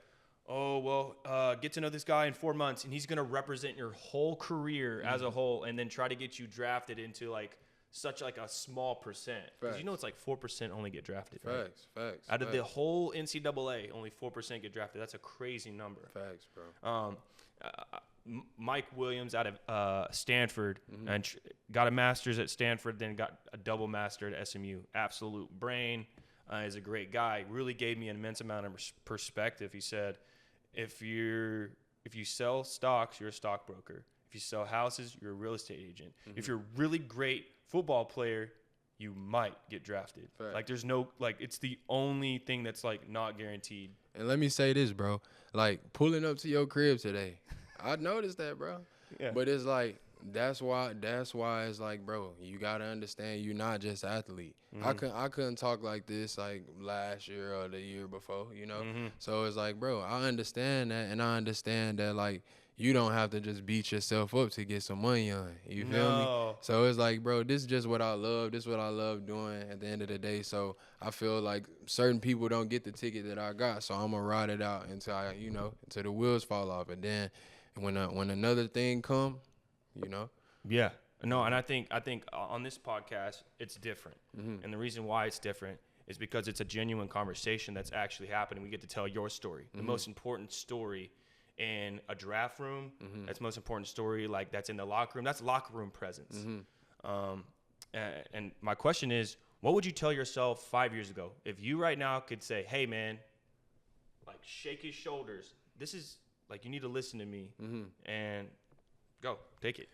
A: oh, well, get to know this guy in 4 months and he's going to represent your whole career as a whole, and then try to get you drafted into like such like a small percent. Because it's like 4% only get drafted.
B: Facts.
A: Out of the whole NCAA, only 4% get drafted. That's a crazy number.
B: Facts, bro.
A: Mike Williams out of Stanford and got a master's at Stanford, then got a double master at SMU. Absolute brain. Is a great guy. Really gave me an immense amount of perspective. He said, if you sell stocks, you're a stockbroker. If you sell houses, you're a real estate agent. If you're a really great football player, you might get drafted.
B: Fact.
A: Like, there's no, like, it's the only thing that's like not guaranteed.
B: And let me say this, bro. Like, pulling up to your crib today, I noticed that, bro.
A: Yeah.
B: But it's like, that's why it's like, bro, you gotta understand you're not just an athlete. I couldn't talk like this like last year or the year before, So it's like, bro, I understand that, and I understand that like you don't have to just beat yourself up to get some money on. You feel me? So it's like, bro, this is just what I love. This is what I love doing at the end of the day. So I feel like certain people don't get the ticket that I got, so I'm gonna ride it out until until the wheels fall off, and then when another thing come.
A: Yeah. No, and I think on this podcast it's different, and the reason why it's different is because it's a genuine conversation that's actually happening. We get to tell your story, the most important story in a draft room. That's the most important story, like that's in the locker room. That's locker room presence. And my question is, what would you tell yourself 5 years ago if you right now could say, hey man, like shake his shoulders. This is like, you need to listen to me and go take it.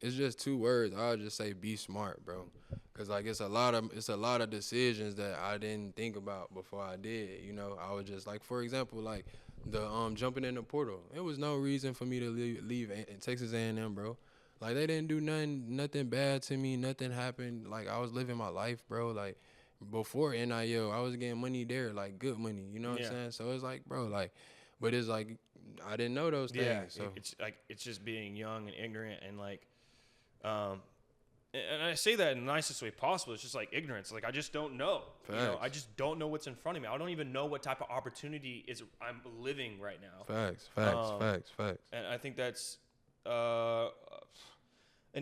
B: It's just 2 words. I'll just say be smart, bro. Cause like it's a lot of decisions that I didn't think about before I did. I was just like, for example, like the jumping in the portal. It was no reason for me to leave Texas A&M, bro. Like they didn't do nothing bad to me. Nothing happened. Like I was living my life, bro. Like before NIL, I was getting money there, like good money. You know what I'm saying? So it's like, bro, like, but it's like I didn't know those things.
A: Yeah,
B: so
A: it's just being young and ignorant and like, and I say that in the nicest way possible. It's just like ignorance. Like I just don't know. I just don't know what's in front of me. I don't even know what type of opportunity I'm living right now.
B: Facts.
A: And I think that's an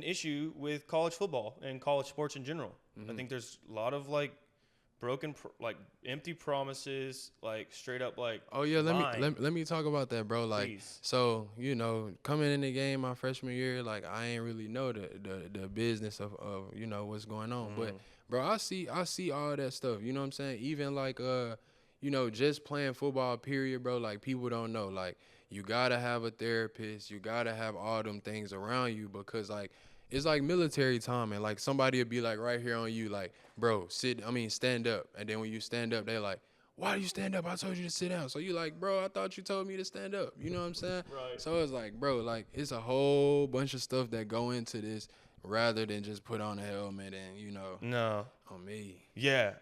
A: issue with college football and college sports in general. I think there's a lot of like broken, like empty promises, like straight up like.
B: Oh yeah, let me talk about that, bro. Like,
A: please.
B: So coming in the game my freshman year, like I ain't really know the business of what's going on, but bro, I see all that stuff. You know what I'm saying? Even like just playing football, period, bro. Like people don't know, like you gotta have a therapist, you gotta have all them things around you because like. It's like military time, and like somebody would be like right here on you, like, bro, stand up. And then when you stand up, they're like, why do you stand up? I told you to sit down. So you like, bro, I thought you told me to stand up. You know what I'm saying?
A: Right.
B: So it's like, bro, like it's a whole bunch of stuff that go into this rather than just put on a helmet and,
A: No.
B: On me.
A: Yeah.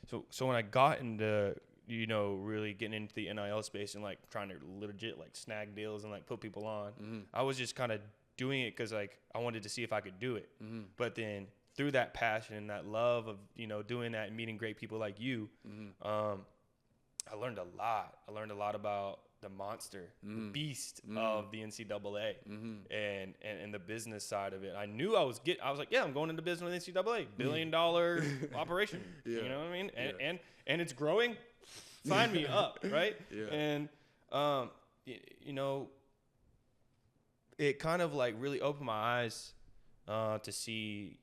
A: So when I got into, really getting into the NIL space and like trying to legit like snag deals and like put people on, I was just kind of doing it because like I wanted to see if I could do it. But then through that passion and that love of, doing that and meeting great people like you, I learned a lot. I learned a lot about the monster, the beast of the NCAA and the business side of it. I knew I was like, yeah, I'm going into business with NCAA, $1 billion operation. You know what I mean? And it's growing. Sign me up, right?
B: Yeah.
A: And, it kind of like really opened my eyes to see,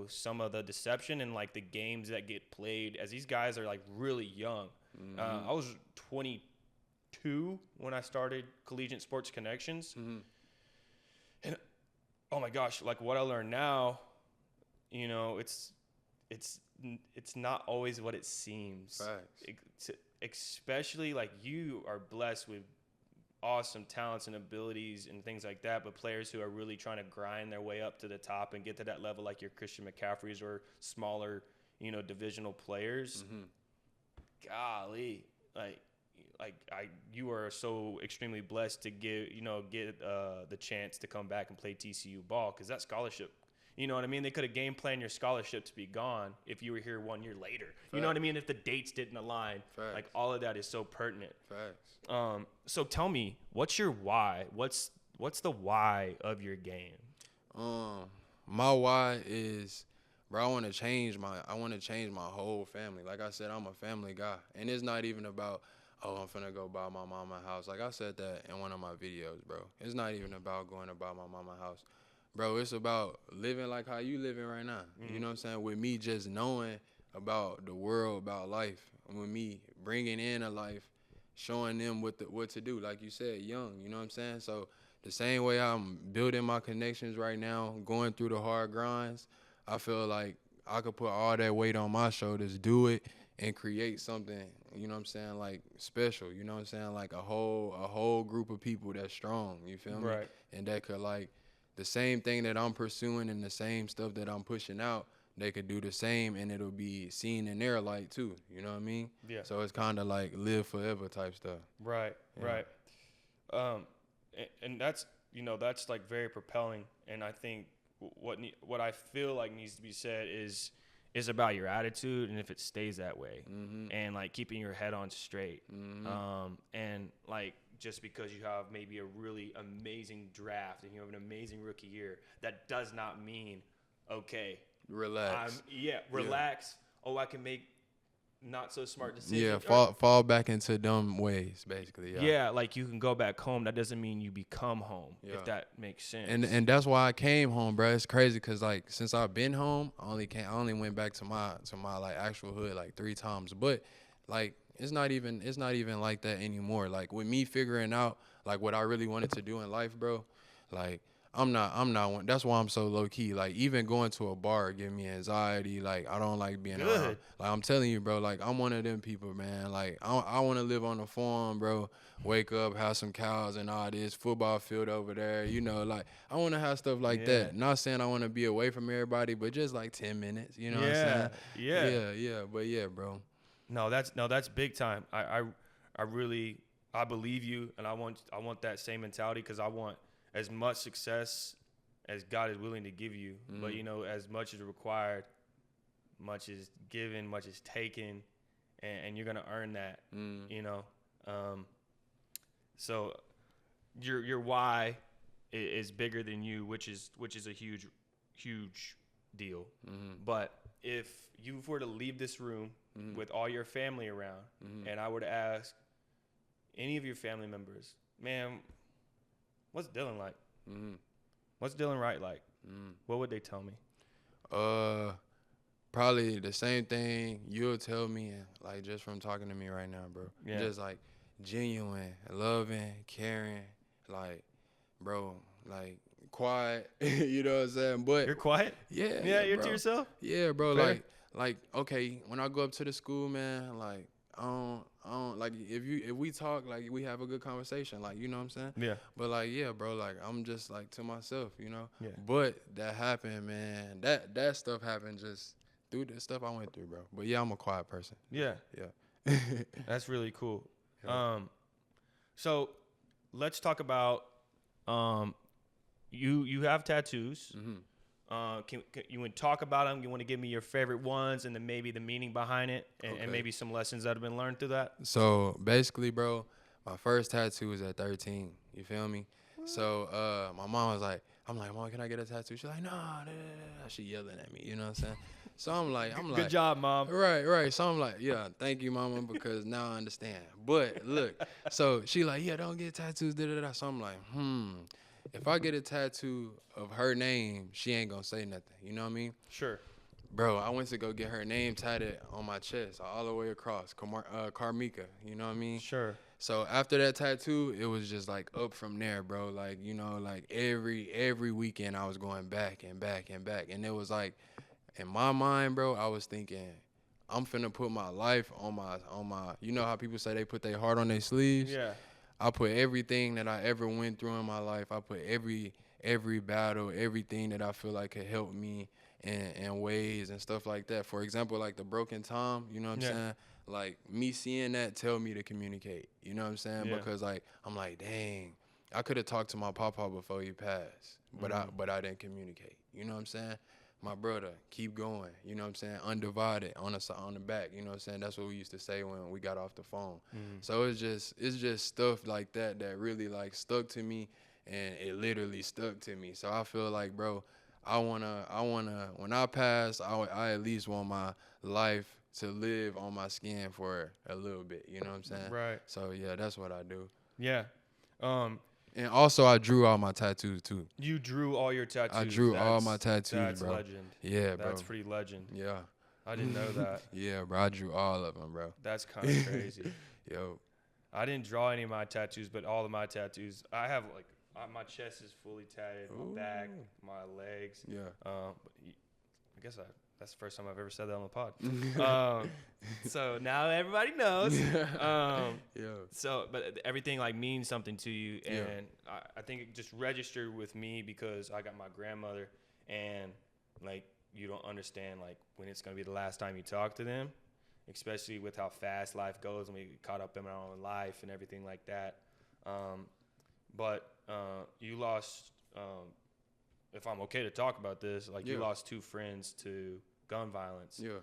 A: some of the deception and like the games that get played as these guys are like really young. I was 22 when I started Collegiate Sports Connections. And oh my gosh, like what I learned now, it's not always what it seems.
B: Facts.
A: Especially like you are blessed with awesome talents and abilities and things like that, but players who are really trying to grind their way up to the top and get to that level, like your Christian McCaffreys or smaller, divisional players. Golly, you are so extremely blessed to get the chance to come back and play TCU ball, because that scholarship, you know what I mean? They could have game planned your scholarship to be gone if you were here 1 year later. Facts. You know what I mean? If the dates didn't align. Facts. Like all of that is so pertinent.
B: Facts.
A: So tell me, what's your why? What's the why of your game?
B: My why is, bro, I want to change my whole family. Like I said, I'm a family guy, and it's not even about, oh, I'm finna go buy my mama a house. Like I said that in one of my videos, bro. It's not even about going to buy my mama a house. Bro, it's about living like how you living right now. You know what I'm saying? With me just knowing about the world, about life, with me bringing in a life, showing them what to do. Like you said, young, you know what I'm saying? So the same way I'm building my connections right now, going through the hard grinds, I feel like I could put all that weight on my shoulders, do it, and create something, you know what I'm saying, like special, you know what I'm saying? Like a whole group of people that's strong, you feel me?
A: Right.
B: And that could, like, the same thing that I'm pursuing and the same stuff that I'm pushing out, they could do the same, and it'll be seen in their light too. You know what I mean?
A: Yeah.
B: So it's kind of like live forever type stuff.
A: Right.
B: Yeah.
A: Right. And that's like very propelling. And I think what I feel like needs to be said is about your attitude, and if it stays that way, and like keeping your head on straight. And like, just because you have maybe a really amazing draft and you have an amazing rookie year, that does not mean, okay,
B: relax.
A: Relax. Yeah. Oh, I can make not so smart decisions.
B: Yeah, fall back into dumb ways, basically.
A: Yeah, like you can go back home. That doesn't mean you become home, if that makes sense.
B: And that's why I came home, bro. It's crazy because, like, since I've been home, I only went back to my like actual hood like 3 times. But like, it's not even like that anymore. Like, with me figuring out like what I really wanted to do in life, bro, like I'm not one. That's why I'm so low key. Like, even going to a bar give me anxiety. Like, I don't like being around. Like, I'm telling you, bro, like I'm one of them people, man. Like, I want to live on the farm, bro. Wake up, have some cows and all this, football field over there, like I want to have stuff like that. Not saying I want to be away from everybody, but just like 10 minutes, you know what I'm saying? Yeah. But yeah, bro.
A: No, that's big time. I believe you, and I want that same mentality, because I want as much success as God is willing to give you. But as much is required, much is given, much is taken, and you're gonna earn that. So your why is bigger than you, which is a huge deal. But if you were to leave this room with all your family around, and I were to ask any of your family members, man, what's Dylan like? What's Dylan Wright like? What would they tell me?
B: Probably the same thing you'll tell me, like, just from talking to me right now, bro.
A: Yeah.
B: Just like genuine, loving, caring, like, bro, like quiet. You know what I'm saying? But
A: you're quiet? Yeah, you're
B: bro.
A: To yourself?
B: Yeah, bro.
A: Fair.
B: Like, okay, when I go up to the school, man, like, I don't like, if we talk, like, we have a good conversation, like, you know what I'm saying?
A: Yeah.
B: But like, yeah, bro, like, I'm just like to myself, Yeah.
A: But
B: that happened, man. That stuff happened just through the stuff I went through, bro. But yeah, I'm a quiet person.
A: Yeah. That's really cool. Yeah. So let's talk about you have tattoos. Can you want to talk about them? You want to give me your favorite ones and then maybe the meaning behind it and maybe some lessons that have been learned through that?
B: So basically, bro, my first tattoo was at 13. You feel me? So my mom was like, I'm like, Mom, can I get a tattoo? She's like, no, nah, nah, nah. She yelling at me. You know what I'm saying? So I'm like,
A: Good job, Mom.
B: Right. So I'm like, yeah, thank you, Mama, because now I understand. But look, so she like, yeah, don't get tattoos, da da da. So I'm like, if I get a tattoo of her name, she ain't gonna say nothing. You know what I mean?
A: Sure.
B: Bro, I went to go get her name tatted on my chest, all the way across, Carmika. You know what I mean?
A: Sure.
B: So after that tattoo, it was just like up from there, bro. Like, you know, like every weekend I was going back and back and back, and it was like, in my mind, bro, I was thinking, I'm finna put my life on my. You know how people say they put their heart on their sleeves?
A: Yeah.
B: I put everything that I ever went through in my life. I put every battle, everything that I feel like could help me in ways and stuff like that. For example, like the broken Tom, you know what I'm saying? Like me seeing that tell me to communicate. You know what I'm saying?
A: Yeah.
B: Because like I'm like, dang, I could have talked to my papa before he passed, but I didn't communicate. You know what I'm saying? My brother, keep going. You know what I'm saying? Undivided on the back. You know what I'm saying? That's what we used to say when we got off the phone. So it's just stuff like that that really like stuck to me, and it literally stuck to me. So I feel like, bro, I wanna when I pass, I at least want my life to live on my skin for a little bit. You know what I'm saying?
A: Right.
B: So yeah, that's what I do.
A: Yeah.
B: And also I drew all my tattoos too.
A: You drew all your tattoos.
B: I drew all my tattoos,
A: that's
B: bro.
A: Legend.
B: Yeah, bro.
A: That's pretty legend.
B: Yeah.
A: I didn't know that.
B: Yeah, bro. I drew all of them, bro.
A: That's kind of crazy.
B: Yo.
A: I didn't draw any of my tattoos, but all of my tattoos, I have like my chest is fully tatted, my back, my legs.
B: Yeah.
A: But I guess that's the first time I've ever said that on the pod. So now everybody knows.
B: Yeah.
A: So, but everything like means something to you, and I think it just registered with me because I got my grandmother, and like you don't understand like when it's gonna be the last time you talk to them, especially with how fast life goes and we get caught up in our own life and everything like that. But you lost. If I'm okay to talk about this, like you lost 2 friends to gun violence.
B: Yeah.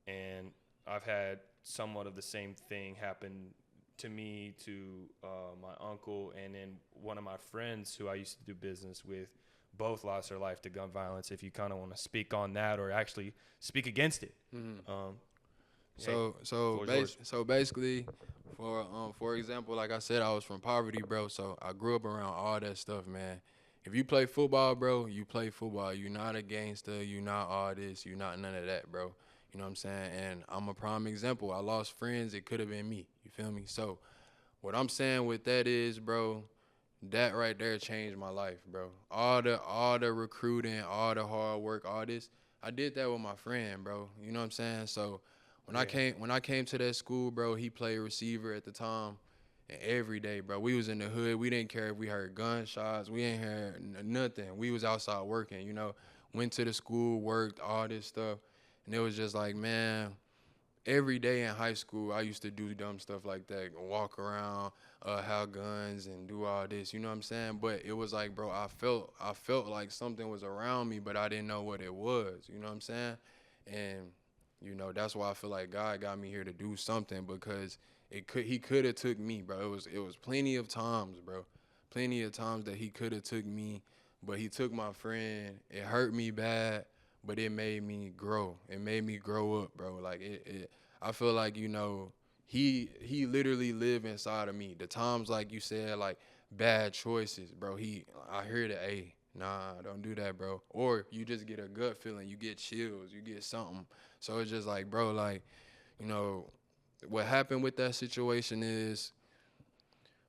A: And I've had somewhat of the same thing happen to me, to my uncle, and then one of my friends who I used to do business with, both lost their life to gun violence. If you kind of want to speak on that or actually speak against it.
B: So basically, for example, like I said, I was from poverty, bro. So I grew up around all that stuff, man. If you play football, bro, you play football. You're not a gangster. You're not all this. You're not none of that, bro. You know what I'm saying? And I'm a prime example. I lost friends. It could have been me. You feel me? So what I'm saying with that is, bro, that right there changed my life, bro. All the recruiting, all the hard work, all this, I did that with my friend, bro. You know what I'm saying? So when I came to that school, bro, he played receiver at the time. And every day, bro, we was in the hood. We didn't care if we heard gunshots. We ain't heard nothing. We was outside working, you know. Went to the school, worked, all this stuff. And it was just like, man, every day in high school, I used to do dumb stuff like that. Walk around, have guns, and do all this, you know what I'm saying? But it was like, bro, I felt like something was around me, but I didn't know what it was, you know what I'm saying? And, you know, that's why I feel like God got me here to do something, because he could have took me, bro. It was plenty of times, bro. Plenty of times that he could have took me, but he took my friend. It hurt me bad, but it made me grow. It made me grow up, bro. Like I feel like, you know, he literally lived inside of me. The times, like you said, like bad choices, bro. I hear the nah, don't do that, bro. Or you just get a gut feeling, you get chills, you get something. So it's just like, bro, like, you know, what happened with that situation is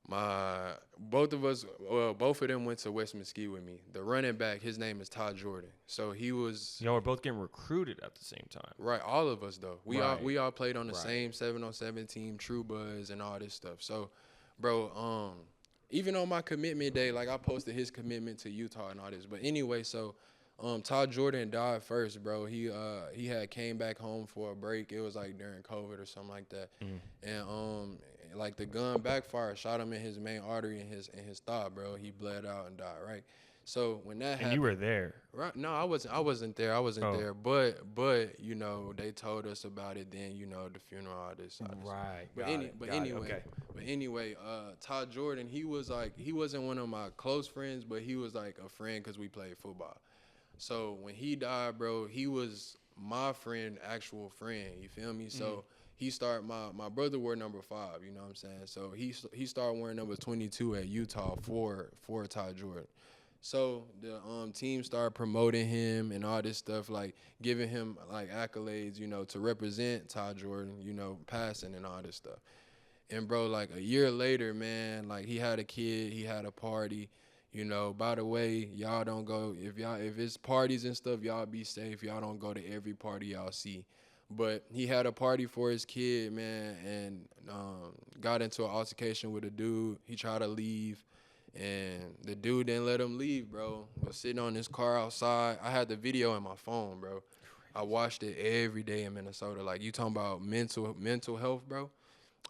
B: both of them went to West Mesquite with me. The running back, his name is Todd Jordan. So he was.
A: Y'all were both getting recruited at the same time.
B: Right, all of us though. We all played on the same 7-on-7 team, True Buzz and all this stuff. So, bro, even on my commitment day, like I posted his commitment to Utah and all this. But anyway, so Todd Jordan died first, bro. He had came back home for a break. It was like during COVID or something like that. And like the gun backfired, shot him in his main artery in his thigh, bro. He bled out and died, right? So when that happened,
A: And you were there.
B: right? No, I wasn't. I wasn't there. I wasn't there. But you know, they told us about it. Then you know, the funeral, all this.
A: Right.
B: But anyway, Todd Jordan, he wasn't one of my close friends, but he was like a friend because we played football. So when he died, bro, he was my friend, actual friend. You feel me? So he started my brother wore number 5. You know what I'm saying? So he started wearing number 22 at Utah for Todd Jordan. So the team started promoting him and all this stuff, like giving him like accolades, you know, to represent Todd Jordan, you know, passing and all this stuff. And bro, like a year later, man, like he had a kid, he had a party, you know. By the way, y'all don't go if it's parties and stuff, y'all be safe. Y'all don't go to every party y'all see. But he had a party for his kid, man, and got into an altercation with a dude. He tried to leave. And the dude didn't let him leave, bro. Was sitting on his car outside. I had the video in my phone, bro. I watched it every day in Minnesota. Like, you talking about mental health, bro?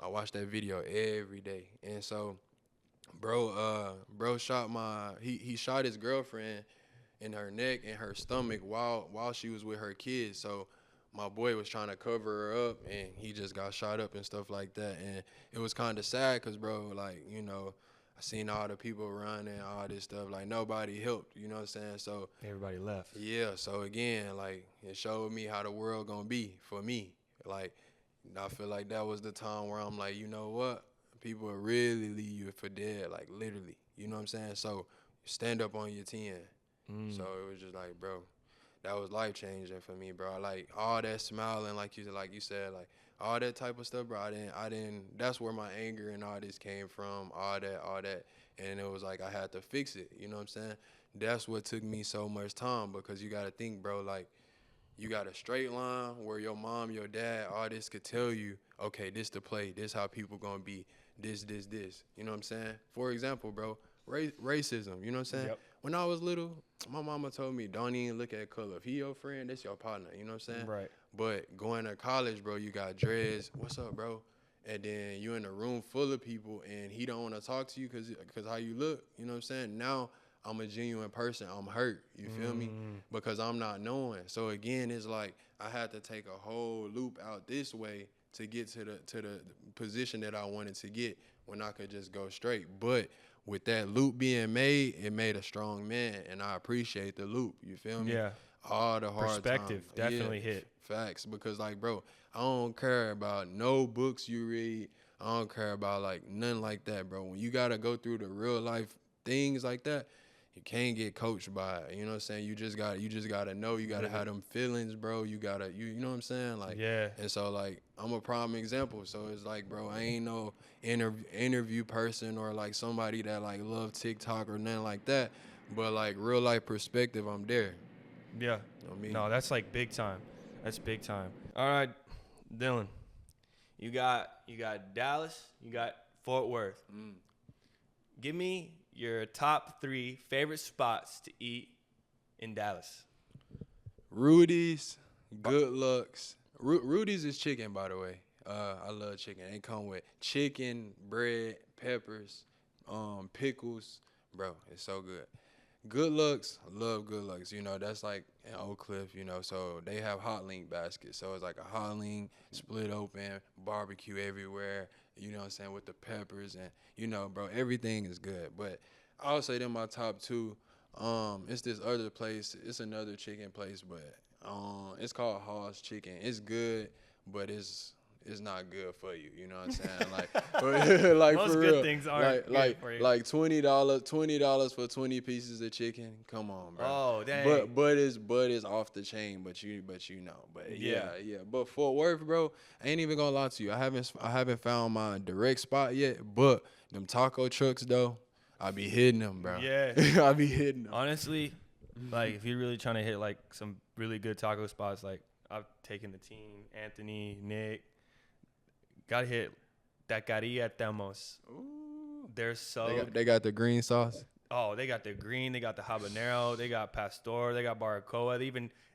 B: I watched that video every day. And so, bro shot he shot his girlfriend in her neck and her stomach while she was with her kids. So my boy was trying to cover her up, and he just got shot up and stuff like that. And it was kind of sad because, bro, like, you know, I seen all the people running, all this stuff. Like, nobody helped, you know what I'm saying? So
A: everybody left.
B: Yeah, so again, like, it showed me how the world gonna be for me. Like, I feel like that was the time where I'm like, you know what? People will really leave you for dead, like, literally. You know what I'm saying? So stand up on your 10. So it was just like, bro, that was life-changing for me, bro. Like, all that smiling, like you said, like, all that type of stuff, bro. I didn't. That's where my anger and all this came from. All that, and it was like I had to fix it. You know what I'm saying? That's what took me so much time, because you gotta think, bro. Like, you got a straight line where your mom, your dad, all this could tell you, okay, this the play. This how people gonna be. This. You know what I'm saying? For example, bro, racism. You know what I'm saying?
A: Yep.
B: When I was little, my mama told me, don't even look at color. If he your friend, that's your partner. You know what I'm saying?
A: Right.
B: But going to college, bro, you got dreads. What's up, bro? And then you in a room full of people, and he don't want to talk to you because how you look. You know what I'm saying? Now I'm a genuine person. I'm hurt. You feel me? Because I'm not knowing. So again, it's like I had to take a whole loop out this way to get to the position that I wanted to get, when I could just go straight. But with that loop being made, it made a strong man, and I appreciate the loop. You feel me?
A: Yeah.
B: All the hard
A: Perspective
B: times.
A: definitely hit.
B: Facts, because like, bro, I don't care about no books you read. I don't care about like nothing like that, bro. When you gotta go through the real life things like that, you can't get coached by it. You know what I'm saying? You just gotta know. You gotta have them feelings, bro. You know what I'm saying? Like,
A: yeah.
B: And so like, I'm a prime example. So it's like, bro, I ain't no interview person or like somebody that like love TikTok or nothing like that. But like real life perspective, I'm there.
A: Yeah.
B: You know what I mean?
A: No, that's like big time. That's big time. All right, Dylan. You got Dallas. You got Fort Worth. Give me your top 3 favorite spots to eat in Dallas.
B: Rudy's, Good Lucks. Rudy's is chicken, by the way. I love chicken. They come with chicken, bread, peppers, pickles. Bro, it's so good. Good Lucks, love Good Lucks. You know, that's like in Oak Cliff, you know, so they have hot link baskets. So it's like a hot link, split open, barbecue everywhere, you know what I'm saying, with the peppers. And, you know, bro, everything is good. But I'll say they're my top 2. It's this other place. It's another chicken place, but it's called Hall's Chicken. It's good, but it's not good for you. You know what I'm saying? Like
A: Most
B: for
A: good
B: real.
A: things aren't good for you.
B: Like $20 for 20 pieces of chicken. Come on, bro.
A: Oh, dang.
B: But it's off the chain. But you know. But yeah. But Fort Worth, bro, I ain't even gonna lie to you. I haven't found my direct spot yet. But them taco trucks though, I be hitting them, bro.
A: Yeah.
B: I be hitting them.
A: Honestly, like if you're really trying to hit like some really good taco spots, like I've taken the team, Anthony, Nick. Gotta hit Taqueria Temos.
B: Ooh.
A: They're so.
B: They got the green sauce.
A: Oh, they got the green. They got the habanero. They got pastor. They got barbacoa. They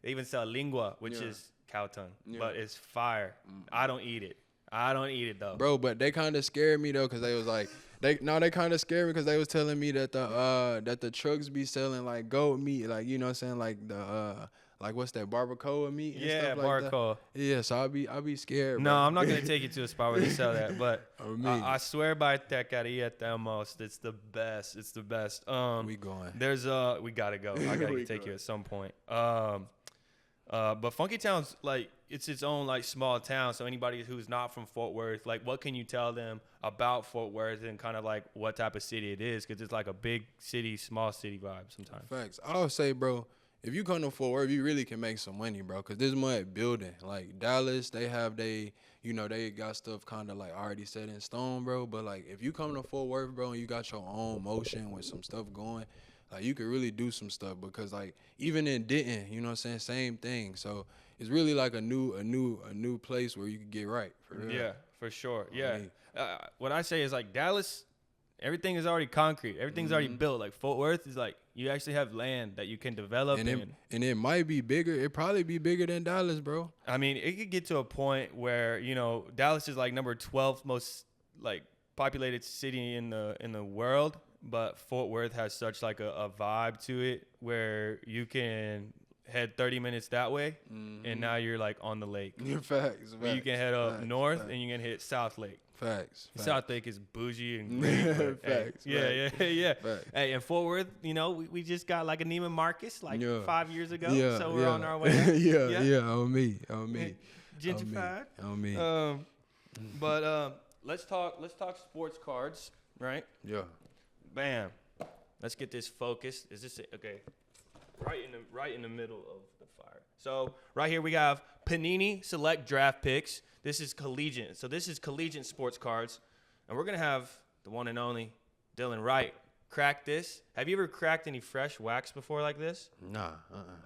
A: even sell lingua, which is cow tongue, but it's fire. I don't eat it. I don't eat it though.
B: Bro, but they kind of scared me though, cause they was like, they kind of scared me because they was telling me that the trucks be selling like goat meat, like you know what I'm saying, like the like what's that, barbacoa meat and stuff like
A: barbacoa.
B: that. Yeah, so I be scared.
A: No,
B: bro.
A: I'm not gonna take you to a spot where they sell that, but
B: Oh, me.
A: I swear by tequería most. It's the best. It's the best.
B: We going.
A: There's we gotta go. I gotta take you at some point. But Funky Town's like it's its own like small town. So anybody who's not from Fort Worth, like, what can you tell them about Fort Worth and kind of like what type of city it is? Because it's like a big city, small city vibe sometimes.
B: Facts. I would say, bro, if you come to Fort Worth, you really can make some money, bro. Cause this money building. Like Dallas, they have they got stuff kind of like already set in stone, bro. But like if you come to Fort Worth, bro, and you got your own motion with some stuff going, like you could really do some stuff. Because like even in Denton, you know what I'm saying, same thing. So it's really like a new place where you can get right. For real.
A: Yeah, for sure. Yeah. What I say is like Dallas, everything is already concrete. Everything's already built. Like Fort Worth is like you actually have land that you can develop.
B: And it might be bigger. It probably be bigger than Dallas, bro.
A: I mean, it could get to a point where, you know, Dallas is like number 12th most like populated city in the world, but Fort Worth has such like a vibe to it where you can head 30 minutes that way, and now you're like on the lake.
B: Facts.
A: You can head up north, and you can hit South Lake.
B: Facts.
A: South Lake is bougie and great.
B: Facts.
A: Yeah.
B: Facts.
A: Hey, in Fort Worth, you know, we just got like a Neiman Marcus 5 years ago,
B: Yeah,
A: so we're on our way.
B: yeah, on me.
A: Gentrified.
B: On me.
A: But let's talk sports cards, right?
B: Yeah.
A: Bam. Let's get this focused. Is this it? Okay? Right in the middle of the fire. So right here we have Panini Select Draft Picks. This is collegiate. So this is collegiate sports cards, and we're gonna have the one and only Dylan Wright crack this. Have you ever cracked any fresh wax before like this?
B: Nah.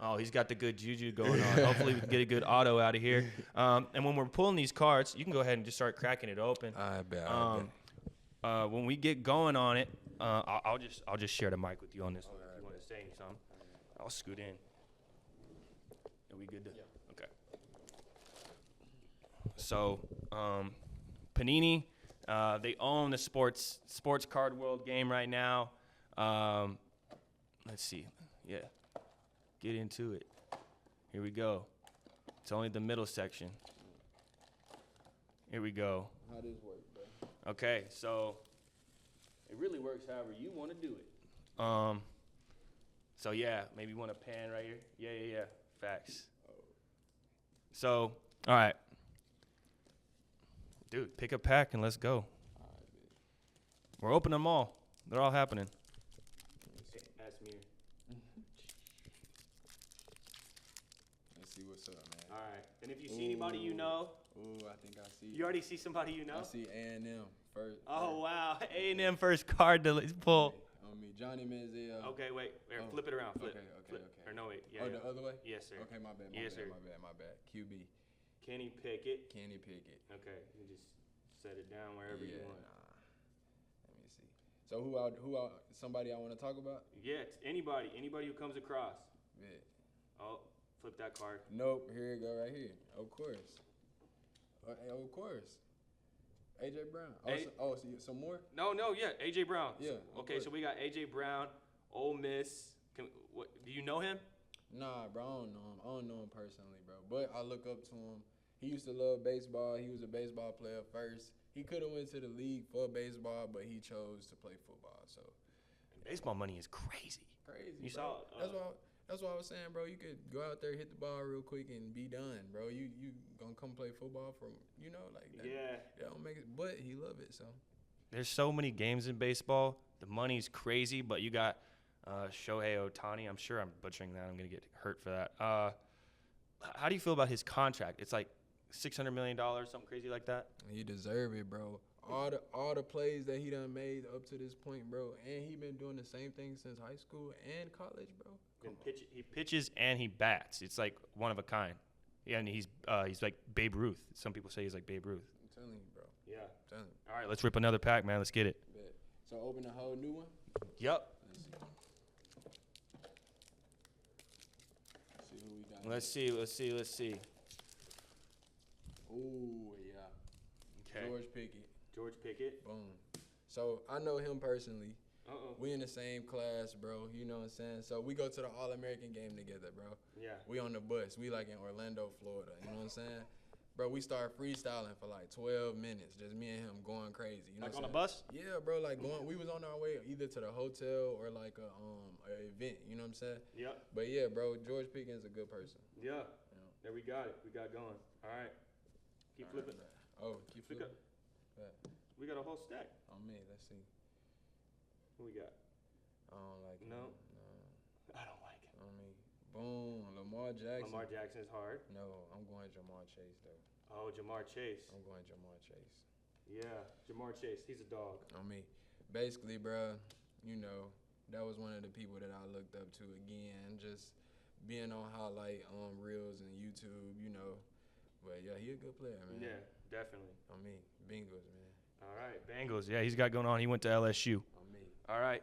A: Oh, he's got the good juju going on. Hopefully we can get a good auto out of here. And when we're pulling these cards, you can go ahead and just start cracking it open.
B: I bet.
A: When we get going on it, I'll just share the mic with you on this one. If you want to say something, I'll scoot in. Are we good? Okay. So, Panini, they own the sports card world game right now. Let's see. Yeah. Get into it. Here we go. It's only the middle section. Here we go.
B: How does work, bro?
A: Okay, so it really works however you want to do it. So yeah, maybe you want a pan right here. Yeah. Facts. So, all right. Dude, pick a pack and let's go. We're opening them all. They're all happening. That's me.
B: Let's see what's up, man.
A: All right. And if you see anybody you know.
B: Ooh, I think I see.
A: You already see somebody you know?
B: I see A&M first.
A: Oh, wow. A&M first card to pull.
B: On me. Johnny Manziel.
A: Okay, wait. Flip it around. Flip.
B: Okay.
A: Or no, wait. Yeah.
B: The other way?
A: Yes, sir.
B: Okay, my bad.
A: Yes, sir.
B: My bad. QB.
A: Kenny Pickett.
B: Okay.
A: You just set it down wherever you want.
B: Nah. Let me see. So somebody I want to talk about?
A: Yeah, it's anybody who comes across.
B: Yeah.
A: Oh, flip that card.
B: Nope. Here it go right here. Of course. Of course. AJ Brown. So some more?
A: No, yeah, AJ Brown.
B: Yeah.
A: Okay, so we got AJ Brown, Ole Miss. Do you know him?
B: Nah, bro, I don't know him. I don't know him personally, bro. But I look up to him. He used to love baseball. He was a baseball player first. He could have went to the league for baseball, but he chose to play football. So
A: baseball money is crazy. You
B: bro.
A: saw
B: That's why I was saying, bro. You could go out there, hit the ball real quick, and be done, bro. You gonna come play football from like that.
A: Yeah.
B: That don't make it, but he love it. So
A: there's so many games in baseball. The money's crazy, but you got Shohei Ohtani. I'm sure I'm butchering that. I'm gonna get hurt for that. How do you feel about his contract? It's like $600 million, something crazy like that.
B: He deserve it, bro. All the plays that he done made up to this point, bro, and he been doing the same thing since high school and college, bro.
A: He pitches and he bats. It's like one of a kind. Yeah, and he's like Babe Ruth. Some people say he's like Babe Ruth.
B: I'm telling you, bro.
A: Yeah.
B: I'm telling you.
A: All right, let's rip another pack, man. Let's get it.
B: Bet. So open a whole new one?
A: Yep.
B: Let's see who we got.
A: Let's see.
B: Ooh, yeah.
A: George Pickett.
B: Boom. So I know him personally.
A: Uh-oh.
B: We in the same class, bro. You know what I'm saying? So we go to the All-American game together, bro.
A: Yeah.
B: We on the bus. We like in Orlando, Florida. You know what I'm saying? Bro, we start freestyling for like 12 minutes. Just me and him going crazy. You know
A: Like
B: what
A: on
B: I'm
A: a
B: saying?
A: bus?
B: Yeah, bro. Like we was on our way either to the hotel or like a event. You know what I'm saying?
A: Yep.
B: But yeah, bro, George Pickens a good person.
A: Yeah. There we got it. We got going. All right. Keep
B: All right,
A: flipping.
B: bro. Oh, keep flipping.
A: We got a whole stack.
B: On me, let's see.
A: Who we got?
B: I don't like it.
A: No.
B: No.
A: I don't like it.
B: On me. Boom. Lamar Jackson.
A: Lamar Jackson is hard.
B: No, I'm going Jamar Chase though.
A: Oh, Jamar Chase.
B: I'm going Jamar Chase.
A: Yeah, Jamar Chase. He's a dog.
B: On me. Basically, bro, you know, that was one of the people that I looked up to again, just being on highlight reels and YouTube, you know. But yeah, he a good player, man.
A: Yeah, definitely.
B: On me. Bengals, man.
A: All right, Bengals. Yeah, he's got going on. He went to LSU.
B: On me.
A: All right.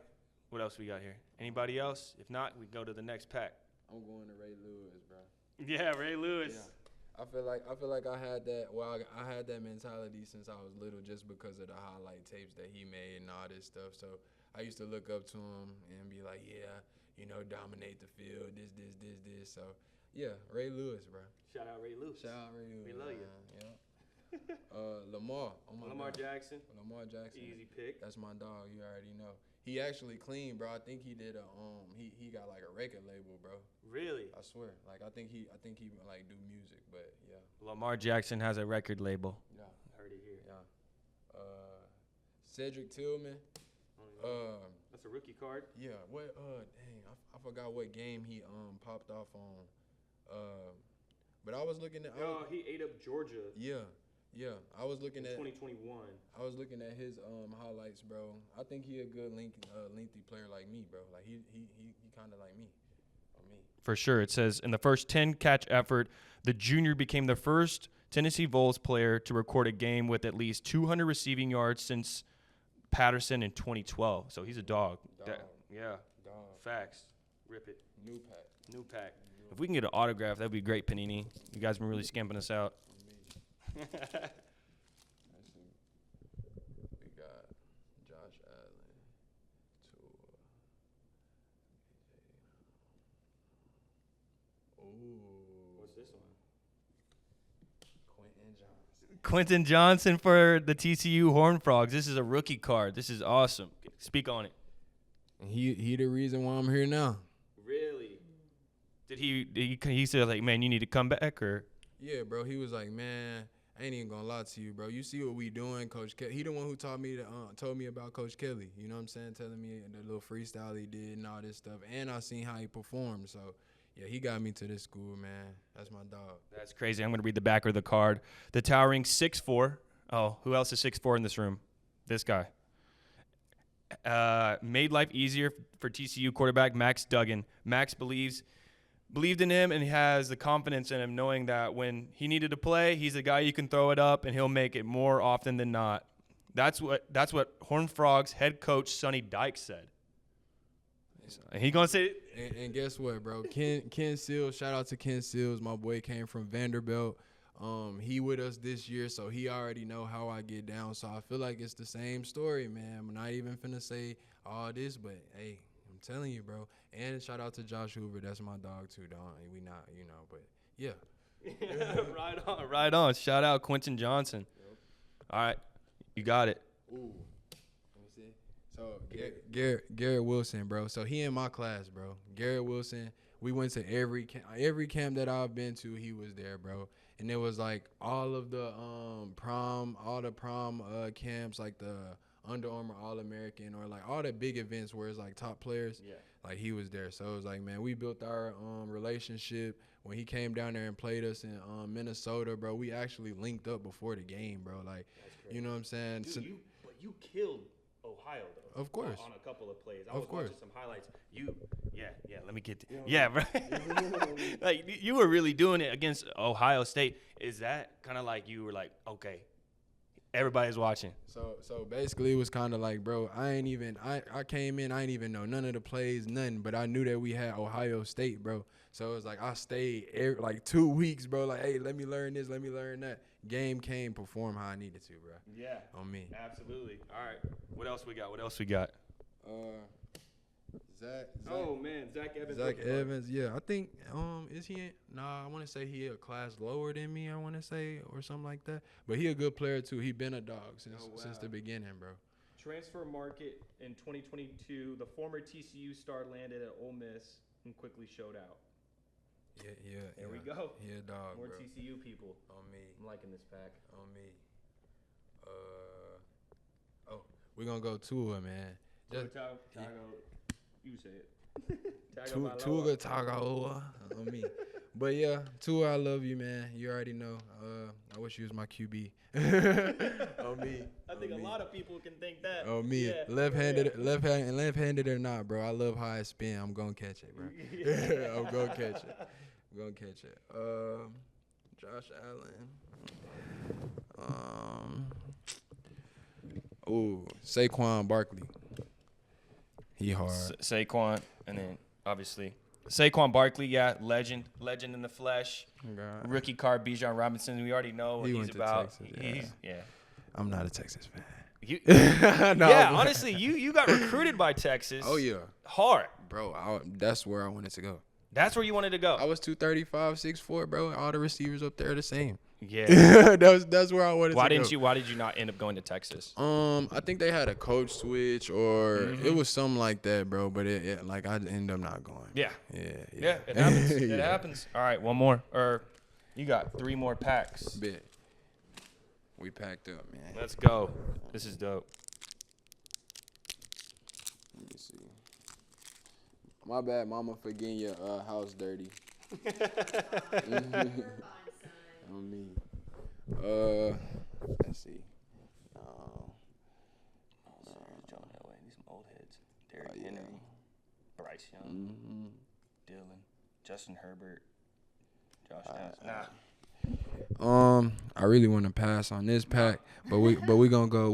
A: What else we got here? Anybody else? If not, we go to the next pack.
B: I'm going to Ray Lewis, bro.
A: Yeah, Ray Lewis.
B: Yeah. I feel like I had that. Well, I had that mentality since I was little, just because of the highlight tapes that he made and all this stuff. So I used to look up to him and be like, yeah, you know, dominate the field, this. So yeah, Ray Lewis, bro.
A: Shout out Ray Lewis.
B: Shout out Ray Lewis.
A: We love you.
B: Yeah. Lamar. Oh my
A: Lamar
B: God.
A: Jackson.
B: Lamar Jackson.
A: Easy pick.
B: That's my dog. You already know. He actually clean, bro. I think he did a he got like a record label, bro.
A: Really?
B: I swear. Like I think he like do music, but yeah.
A: Lamar Jackson has a record label.
B: Yeah.
A: Heard it here.
B: Yeah. Cedric Tillman.
A: That's a rookie card.
B: Yeah. What? Dang. I forgot what game he popped off on. But I was looking at.
A: He ate up Georgia.
B: Yeah. Yeah. I was looking at
A: 2021.
B: I was looking at his highlights, bro. I think he a good lengthy player like me, bro. Like he kind of like me.
A: For sure. It says, in the first 10-catch effort, the junior became the first Tennessee Vols player to record a game with at least 200 receiving yards since Patterson in 2012. So he's a dog. Yeah.
B: Dog.
A: Facts. Rip it.
B: New pack.
A: If we can get an autograph, that'd be great, Panini. You guys been really scamping us out.
B: We got Josh Allen, Tua. Ooh.
A: What's this one?
B: Quentin Johnson.
A: Quentin Johnson for the TCU Horned Frogs. This is a rookie card. This is awesome. Speak on it.
B: He the reason why I'm here now.
A: Really? Did he say, like, man, you need to come back, or?
B: Yeah, bro. He was like, man, I ain't even gonna lie to you, bro. You see what we doing, Coach Kelly. He the one who told me about Coach Kelly. You know what I'm saying? Telling me the little freestyle he did and all this stuff. And I seen how he performed. So, yeah, he got me to this school, man. That's my dog.
A: That's crazy. I'm going to read the back of the card. The towering 6'4". Oh, who else is 6'4" in this room? This guy. Made life easier for TCU quarterback Max Duggan. Max believed in him, and he has the confidence in him, knowing that when he needed to play, he's the guy you can throw it up, and he'll make it more often than not. That's what Horned Frogs head coach Sonny Dykes said. And he gonna say.
B: And guess what, bro? Ken Seals. Shout out to Ken Seals. My boy came from Vanderbilt. He with us this year, so he already know how I get down. So I feel like it's the same story, man. I'm not even finna say all this, but hey, I'm telling you, bro. And shout out to Josh Hoover. That's my dog too, dog. We not, but yeah.
A: Right on. Shout out Quentin Johnson.
B: Yep.
A: All right, you got it.
B: Ooh. Let me see. So Garrett Wilson, bro. So he in my class, bro. Garrett Wilson. We went to every camp that I've been to. He was there, bro. And it was like all the prom camps, like the Under Armour All-American, or like all the big events where it's like top players. Yeah. Like he was there. So it was like, man, we built our relationship. When he came down there and played us in Minnesota, bro, we actually linked up before the game, bro. Like, you know what I'm saying?
A: Dude, you killed Ohio, though.
B: Of course.
A: On a couple of plays.
B: I was
A: watching some highlights. Let me get bro. Like, you were really doing it against Ohio State. Is that kind of like you were like, okay, everybody's watching?
B: So basically it was kind of like, bro, I came in, I ain't even know none of the plays, nothing, but I knew that we had Ohio State, bro. So it was like I stayed like 2 weeks, bro. Like, hey, let me learn this, let me learn that. game came perform how I needed to, bro.
A: Yeah.
B: On me.
A: Absolutely. All right. What else we got?
B: Zach.
A: Oh man, Zach Evans.
B: Zach Evans, yeah. I think is he? Nah, I want to say he a class lower than me. I want to say or something like that. But he a good player too. He been a dog since the beginning, bro.
A: Transfer market in 2022. The former TCU star landed at Ole Miss and quickly showed out.
B: Yeah.
A: There we go.
B: He a dog,
A: More
B: bro.
A: TCU people.
B: On me.
A: I'm liking this pack.
B: On me. We're gonna go Tua, man.
A: You say it.
B: Tua Tagovailoa on me. But yeah, Tua, I love you, man. You already know. I wish you was my QB. On me.
A: I think a lot of people can think that.
B: On me.
A: Yeah.
B: Left-handed or not, bro. I love how I spin. I'm gonna catch it, bro. I'm gonna catch it. Josh Allen. Saquon Barkley. He hard.
A: Saquon, and then obviously Saquon Barkley, legend in the flesh.
B: God.
A: Rookie card, Bijan Robinson. We already know what
B: He
A: he's
B: went to
A: about.
B: Texas, yeah. I'm not a Texas fan.
A: Honestly, you got recruited by Texas.
B: Oh yeah,
A: hard,
B: bro. That's where I wanted to go.
A: That's where you wanted to go.
B: I was 235, 6'4", bro. All the receivers up there are the same.
A: Yeah,
B: that's where I wanted to go.
A: Why did you not end up going to Texas?
B: I think they had a coach switch or it was something like that, bro. But it like I ended up not going.
A: Yeah.
B: Yeah.
A: It happens. It happens. All right, one more. Or you got 3 more packs.
B: Bet. We packed up, man.
A: Let's go. This is dope.
B: Let me see. My bad, mama, for getting your house dirty. On me. Let's see.
A: John Elway. These some old heads. Derrick Henry. Bryce Young. Dylan. Justin Herbert. Josh Allen.
B: I really want to pass on this pack, but we gonna go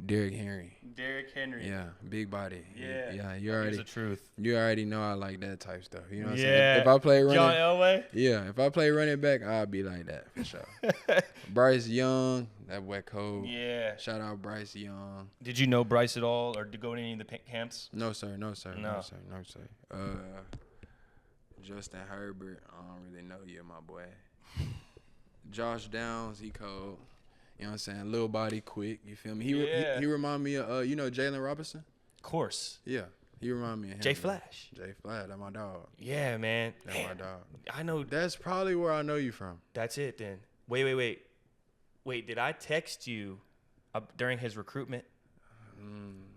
B: Derrick Henry.
A: Derrick Henry.
B: Yeah, big body.
A: Yeah.
B: Here's
A: the truth.
B: You already know I like that type stuff. You know what I'm
A: Yeah.
B: saying? If I play running,
A: John Elway.
B: yeah. If I play running back, I'll be like that for sure. Bryce Young, that wet cold.
A: Yeah.
B: Shout out Bryce Young.
A: Did you know Bryce at all, or to go to any of the camps?
B: No sir. Justin Herbert, I don't really know you, my boy. Josh Downs, he cold. You know what I'm saying? Little body, quick. You feel me? He remind me of, Jalen Robinson?
A: Of course.
B: Yeah. He remind me of him.
A: Jay Flash.
B: Jay Flash, that's my dog.
A: Yeah, man.
B: That's my dog.
A: I know.
B: That's probably where I know you from.
A: That's it then. Wait. Wait, did I text you during his recruitment?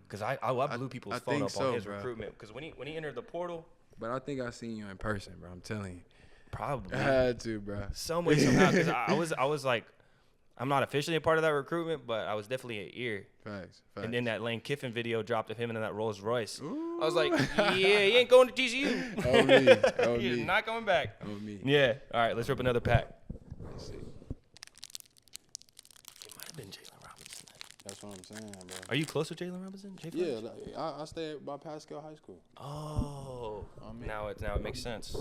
A: Because I blew people's phone up on his recruitment. Because when he entered the portal.
B: But I think I seen you in person, bro. I'm telling you.
A: Probably.
B: I had to, bro.
A: Some way, somehow. Because I was like, I'm not officially a part of that recruitment, but I was definitely an ear.
B: Facts.
A: And then that Lane Kiffin video dropped of him in that Rolls Royce.
B: Ooh.
A: I was like, yeah, he ain't going to TCU.
B: Oh,
A: He's
B: me.
A: not coming back.
B: Oh, me.
A: Yeah. All right, let's rip another pack.
B: Let's see.
A: It might have been Jalen Robinson.
B: That's what I'm saying, bro.
A: Are you close to Jalen Robinson?
B: Yeah, I stay by Pascal High School.
A: Oh. Now it makes sense.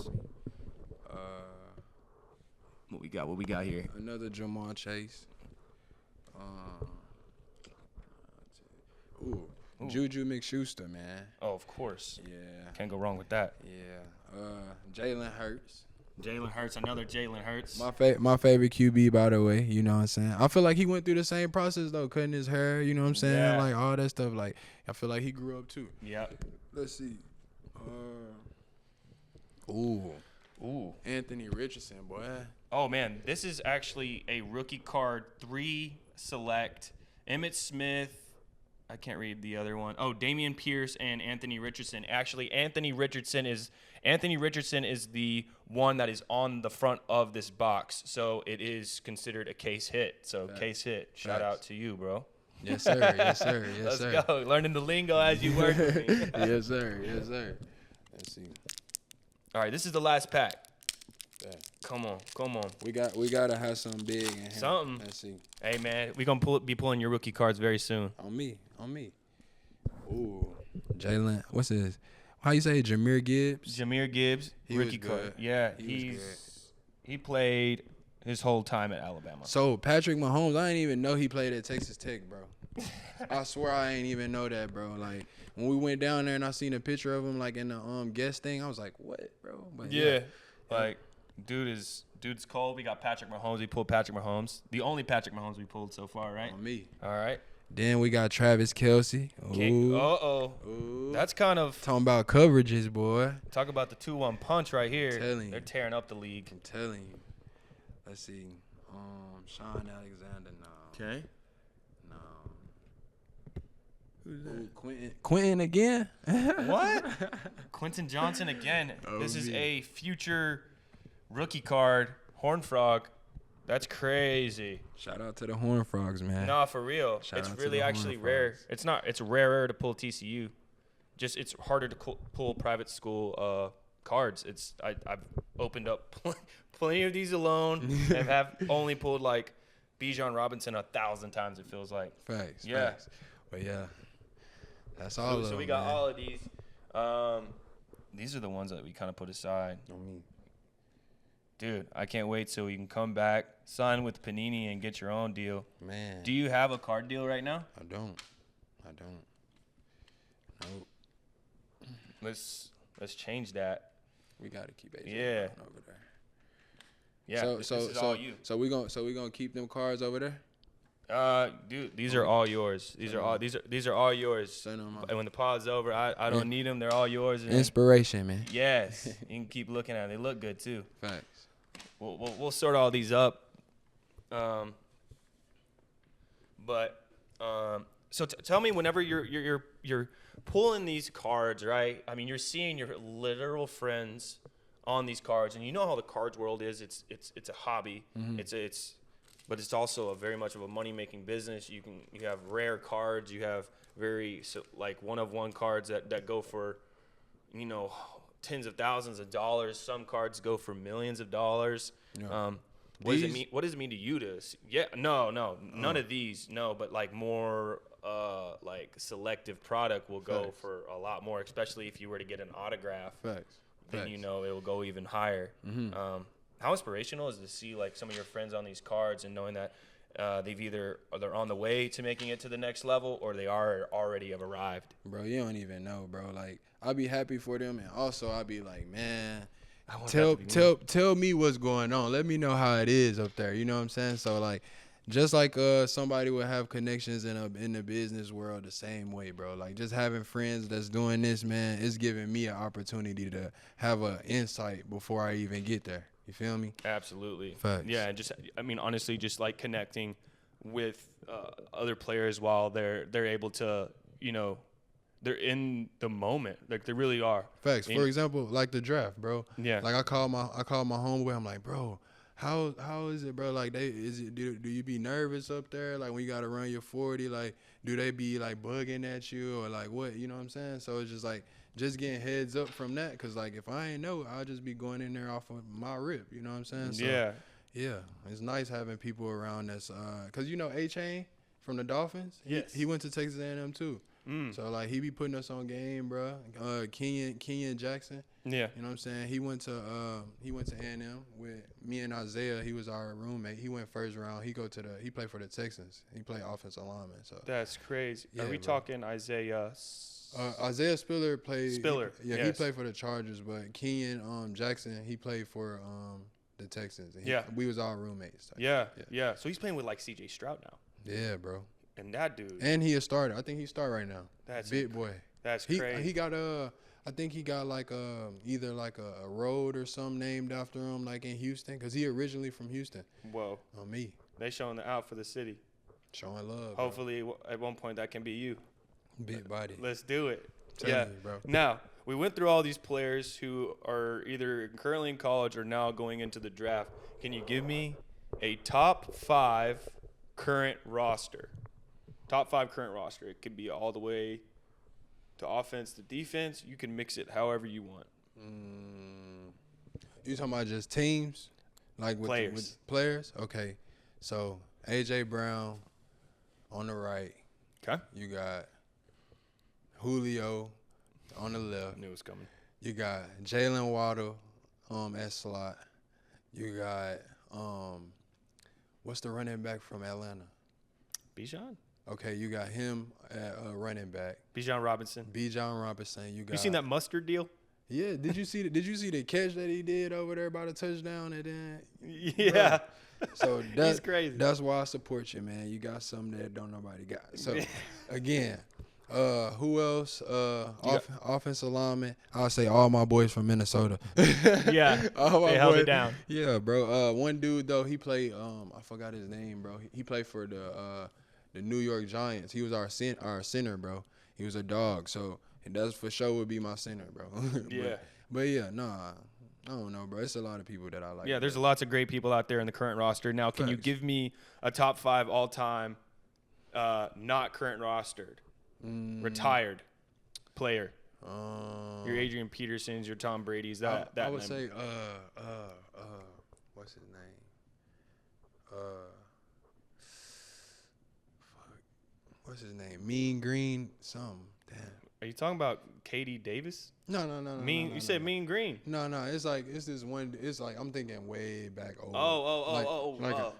A: What we got here?
B: Another Jamal Chase. Juju McSchuster, man.
A: Oh, of course.
B: Yeah.
A: Can't go wrong with that.
B: Yeah. Jalen Hurts.
A: Jalen Hurts, another Jalen Hurts.
B: My favorite QB, by the way. You know what I'm saying? I feel like he went through the same process, though, cutting his hair. You know what I'm saying?
A: Yeah.
B: Like, all that stuff. Like, I feel like he grew up, too.
A: Yeah.
B: Let's see. Anthony Richardson, boy.
A: Oh, man. This is actually a rookie card 3 select. Emmitt Smith. I can't read the other one. Oh, Damian Pierce and Anthony Richardson. Actually, Anthony Richardson is the one that is on the front of this box. So it is considered a case hit. So case hit. Shout out to you, bro.
B: Yes, sir. Yes, sir. Yes, sir.
A: Let's go. Learning the lingo as you work with me.
B: Yes, sir. Yes, sir. Let's see.
A: All right, this is the last pack.
B: Yeah.
A: Come on.
B: We gotta have something big in here.
A: Something.
B: Let's see.
A: Hey man, we gonna be pulling your rookie cards very soon.
B: On me. Ooh. Jalen. What's his? How you say it? Jameer Gibbs.
A: Rookie
B: was
A: card.
B: good.
A: Yeah,
B: He
A: he played his whole time at Alabama.
B: So Patrick Mahomes, I didn't even know he played at Texas Tech, bro. I swear I ain't even know that, bro. Like when we went down there and I seen a picture of him like in the guest thing, I was like, what, bro? But
A: yeah. Like dude's cold. We got Patrick Mahomes. We pulled Patrick Mahomes. The only Patrick Mahomes we pulled so far, right?
B: On me.
A: All right.
B: Then we got Travis Kelce.
A: Ooh. That's kind of
B: talking about coverages, boy.
A: Talk about the 2-1 punch right here.
B: I'm telling you.
A: They're tearing up the league.
B: I'm telling you. Let's see. Sean Alexander, no.
A: Okay.
B: No.
A: Who's that?
B: Ooh, Quentin again?
A: What? Quentin Johnson again. This is a future rookie card. Horned Frog. That's crazy.
B: Shout out to the Horned Frogs, man.
A: Nah, for real.
B: Shout
A: it's
B: out to
A: really
B: the
A: actually
B: Horned
A: rare.
B: Frogs.
A: It's rarer to pull TCU. Just it's harder to pull private school cards. I've opened up plenty of these alone and have only pulled like Bijan Robinson 1,000 times, it feels like.
B: Facts.
A: Yeah.
B: Facts. But yeah. That's all of them.
A: So we got
B: man.
A: all of these. These are the ones that we kind of put aside.
B: On me.
A: Dude, I can't wait so you can come back, sign with Panini, and get your own deal.
B: Man.
A: Do you have a card deal right now?
B: I don't. Nope.
A: Let's change that.
B: We gotta keep AJ
A: Yeah.
B: Brown over there.
A: Yeah. This is all you.
B: So we gonna keep them cards over there.
A: Dude, these are all yours. These are all yours.
B: Send them out.
A: And when the pod's over, I don't need them. They're all yours. And
B: Inspiration, man.
A: yes, you can keep looking at them. They look good too.
B: Facts.
A: We'll sort all these up. So tell me whenever you're pulling these cards, right? I mean, you're seeing your literal friends on these cards, and you know how the cards world is. It's a hobby.
B: Mm-hmm.
A: But it's also a very much of a money making business. You have rare cards. You have like one of one cards that go for, tens of thousands of dollars. Some cards go for millions of dollars.
B: Yeah.
A: What does it mean? What does it mean to you to? None of these. No, but like more like selective product will go
B: Facts.
A: for a lot more, especially if you were to get an autograph.
B: Facts.
A: Then it will go even higher.
B: Mm-hmm.
A: How inspirational is it to see like some of your friends on these cards and knowing that they're on the way to making it to the next level or they are already have arrived?
B: Bro, you don't even know, bro. Like I'll be happy for them, and also I'll be like, man,
A: I want that to be me.
B: tell me what's going on. Let me know how it is up there. You know what I'm saying? So like, just like somebody would have connections in the business world the same way, bro. Like just having friends that's doing this, man, it's giving me an opportunity to have an insight before I even get there. You feel me?
A: Absolutely.
B: Facts.
A: Yeah, honestly, just like connecting with other players while they're able to, they're in the moment. Like they really are.
B: Facts. For example, like the draft, bro.
A: Yeah.
B: Like I called my homeboy. I'm like, bro, how is it, bro? Like do you be nervous up there? Like when you gotta run your 40, like do they be like bugging at you or like what? You know what I'm saying? So it's just like just getting heads up from that, cause like if I ain't know, I'll just be going in there off of my rip. You know what I'm saying? So, yeah, it's nice having people around that's cause A-Chain from the Dolphins.
A: Yes.
B: He went to Texas A&M too. So like he be putting us on game, bro. Kenyon Jackson.
A: Yeah.
B: You know what I'm saying? He went to A&M with me and Isaiah. He was our roommate. He went first round. He played for the Texans. He played offensive lineman. So
A: that's crazy.
B: Yeah,
A: Are we
B: bro.
A: talking Isaiah?
B: Isaiah Spiller played.
A: Spiller.
B: He
A: Yes.
B: played for the Chargers, but Kenyon Jackson, he played for the Texans. We was all roommates.
A: Yeah. So he's playing with like C.J. Stroud now.
B: Yeah, bro.
A: And that dude.
B: And he a starter. I think he start right now.
A: That's
B: big boy.
A: That's
B: He
A: crazy.
B: got I think he got like either like a road or something named after him, like in Houston, cause he originally from Houston.
A: Whoa.
B: On me,
A: They showing the out for the city.
B: showing love.
A: Hopefully, at one point, that can be you.
B: Bro. Big body.
A: Let's do it.
B: Telling you, bro.
A: Now, we went through all these players who are either currently in college or now going into the draft. Can you give me a top 5 current roster? Top 5 current roster. It could be all the way to offense to defense. You can mix it however you want.
B: You talking about just teams, like with
A: Players.
B: with players? Okay, so AJ Brown on the right.
A: Okay.
B: You got Julio on the left.
A: Knew it was coming.
B: You got Jalen Waddle at slot. You got What's the running back from Atlanta?
A: Bijan.
B: Okay, you got him at running back.
A: Bijan Robinson.
B: Bijan Robinson.
A: You seen that Mustard deal?
B: Yeah. Did you see the catch that he did over there by the touchdown? And then
A: Yeah.
B: Bro. So
A: He's crazy.
B: That's why I support you, man. You got something that don't nobody got. So again, who else? Offensive lineman. I'll say all my boys from Minnesota.
A: Yeah. They held it down.
B: Yeah, bro. One dude though, he played. I forgot his name, bro. He played for the New York Giants. He was our center, bro. He was a dog, so that's for sure would be my center, bro.
A: Yeah.
B: But yeah, nah. I don't know, bro. It's a lot of people that I like.
A: Yeah, there's lots of great people out there in the current roster. Now, can you give me a top 5 all-time, not current rostered, retired player? Your Adrian Petersons, your Tom Brady's. I would
B: say, what's his name? What's his name? Mean Green, something. Damn.
A: Are you talking about Katie Davis?
B: No.
A: You said Mean Green.
B: No. It's this one. It's like I'm thinking way back over.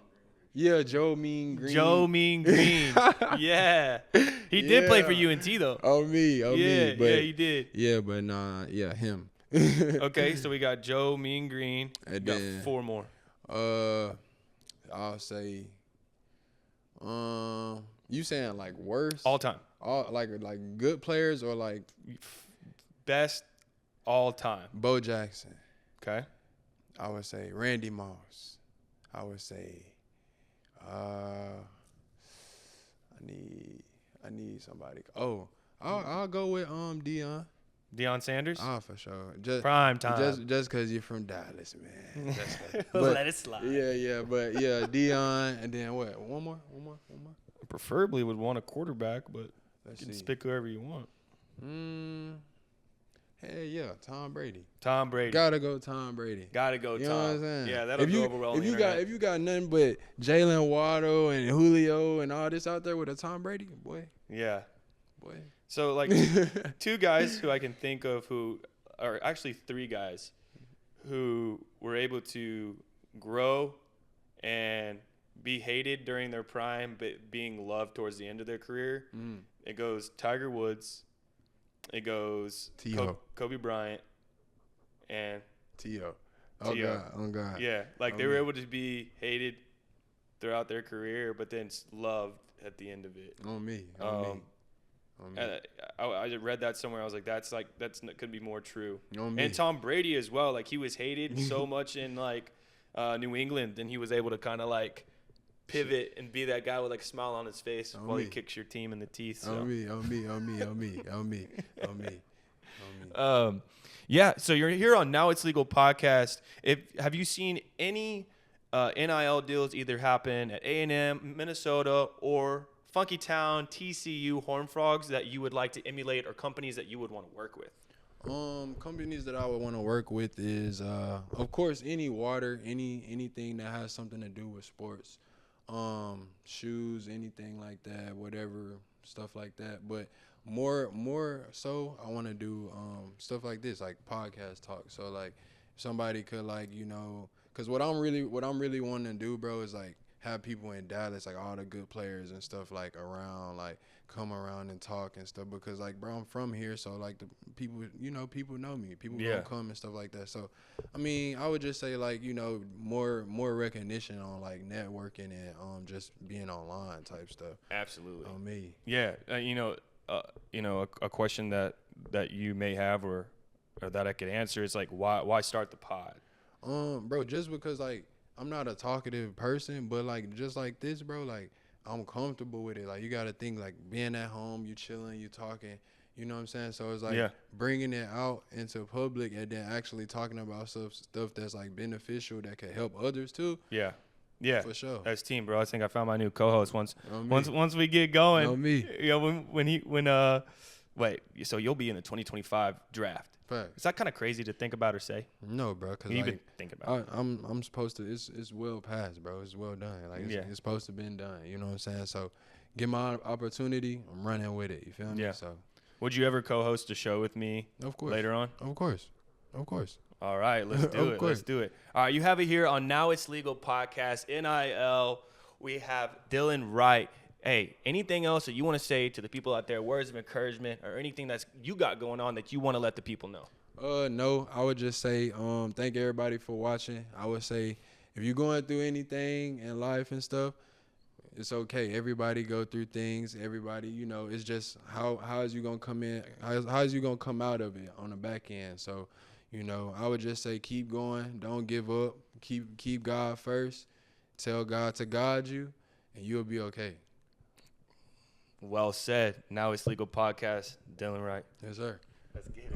B: Yeah, Joe Mean Green.
A: Joe Mean Green. Yeah. He did play for UNT though.
B: Me. But,
A: yeah, he did.
B: Yeah, but nah. Yeah, him.
A: Okay, so we got Joe Mean Green.
B: And
A: got
B: then,
A: 4 more.
B: I'll say. You saying like worst?
A: All time.
B: Like good players or like
A: best all time.
B: Bo Jackson.
A: Okay.
B: I would say Randy Moss. I would say I need somebody. Oh, I'll go with
A: Deion Sanders.
B: For sure. Just
A: prime time.
B: Just cause you're from Dallas, man.
A: Let it slide.
B: Yeah, but yeah, Deion, and then what? One more.
A: Preferably would want a quarterback, but
B: Let's
A: you can
B: see.
A: pick whoever you want.
B: Hey, yeah, Tom Brady.
A: Gotta
B: go Tom Brady.
A: Gotta go
B: You
A: Tom.
B: know what I'm saying?
A: Yeah, that'll go over well on the internet.
B: If you got nothing but Jalen Waddle and Julio and all this out there with a Tom Brady, boy.
A: Yeah.
B: Boy.
A: So, like, 2 guys who I can think of who are actually 3 guys who were able to grow and be hated during their prime but being loved towards the end of their career. It goes Tiger Woods. It goes Kobe Bryant and
B: T.O. Oh, God.
A: Yeah, like they were able to be hated throughout their career but then loved at the end of it.
B: On me.
A: I just read that somewhere. I was like, that could be more true.
B: On me.
A: And Tom Brady as well. Like, he was hated so much in like New England, and he was able to kind of like pivot and be that guy with like a smile on his face while he kicks your team in the teeth. So.
B: On me.
A: Yeah. So you're here on Now It's Legal podcast. Have you seen any NIL deals either happen at A&M, Minnesota, or Funky Town, TCU, Horned Frogs that you would like to emulate, or companies that you would want to work with?
B: Companies that I would want to work with is, of course, anything that has something to do with sports, shoes, anything like that, whatever, stuff like that. But more so, I want to do stuff like this, like podcast talk. So like, somebody could like, because what I'm really wanting to do, bro, is like have people in Dallas, like all the good players and stuff, like around, like come around and talk and stuff, because like, bro, I'm from here, so like the people, people know me, people gonna come and stuff like that. So I mean, I would just say like, more recognition on like networking and just being online type stuff.
A: Absolutely.
B: On me.
A: Yeah. A question that you may have or that I could answer is like, why start the pod?
B: Bro, just because like I'm not a talkative person, but like just like this, bro, like I'm comfortable with it. Like you gotta think like being at home, you chilling, you talking, you know what I'm saying? So it's like bringing it out into public and then actually talking about stuff that's like beneficial that could help others too. Yeah. Yeah, for sure. That's team, bro. I think I found my new co-host once we get going. On me. So you'll be in the 2025 draft. Right. Is that kind of crazy to think about or say? No, bro. Cause you been thinking about it. I'm supposed to. It's well past, bro. It's well done. Like it's supposed to been done. You know what I'm saying? So, get my opportunity. I'm running with it. You feel me? Yeah. So, would you ever co-host a show with me? Of course. Later on. Of course. All right, let's do it. Let's do it. All right, you have it here on Now It's Legal podcast, NIL,
A: We have Dylan Wright. Hey, anything else that you want to say to the people out there, words of encouragement or anything that's you got going on that you want to let the people know?
B: No, I would just say thank everybody for watching. I would say if you're going through anything in life and stuff, it's okay. Everybody go through things. Everybody, it's just how is you gonna come in? How is you gonna come out of it on the back end? So, I would just say keep going. Don't give up. Keep God first. Tell God to guide you, and you'll be okay.
A: Well said. Now it's Legal Podcast. Dylan Wright.
B: Yes, sir.
A: Let's get it.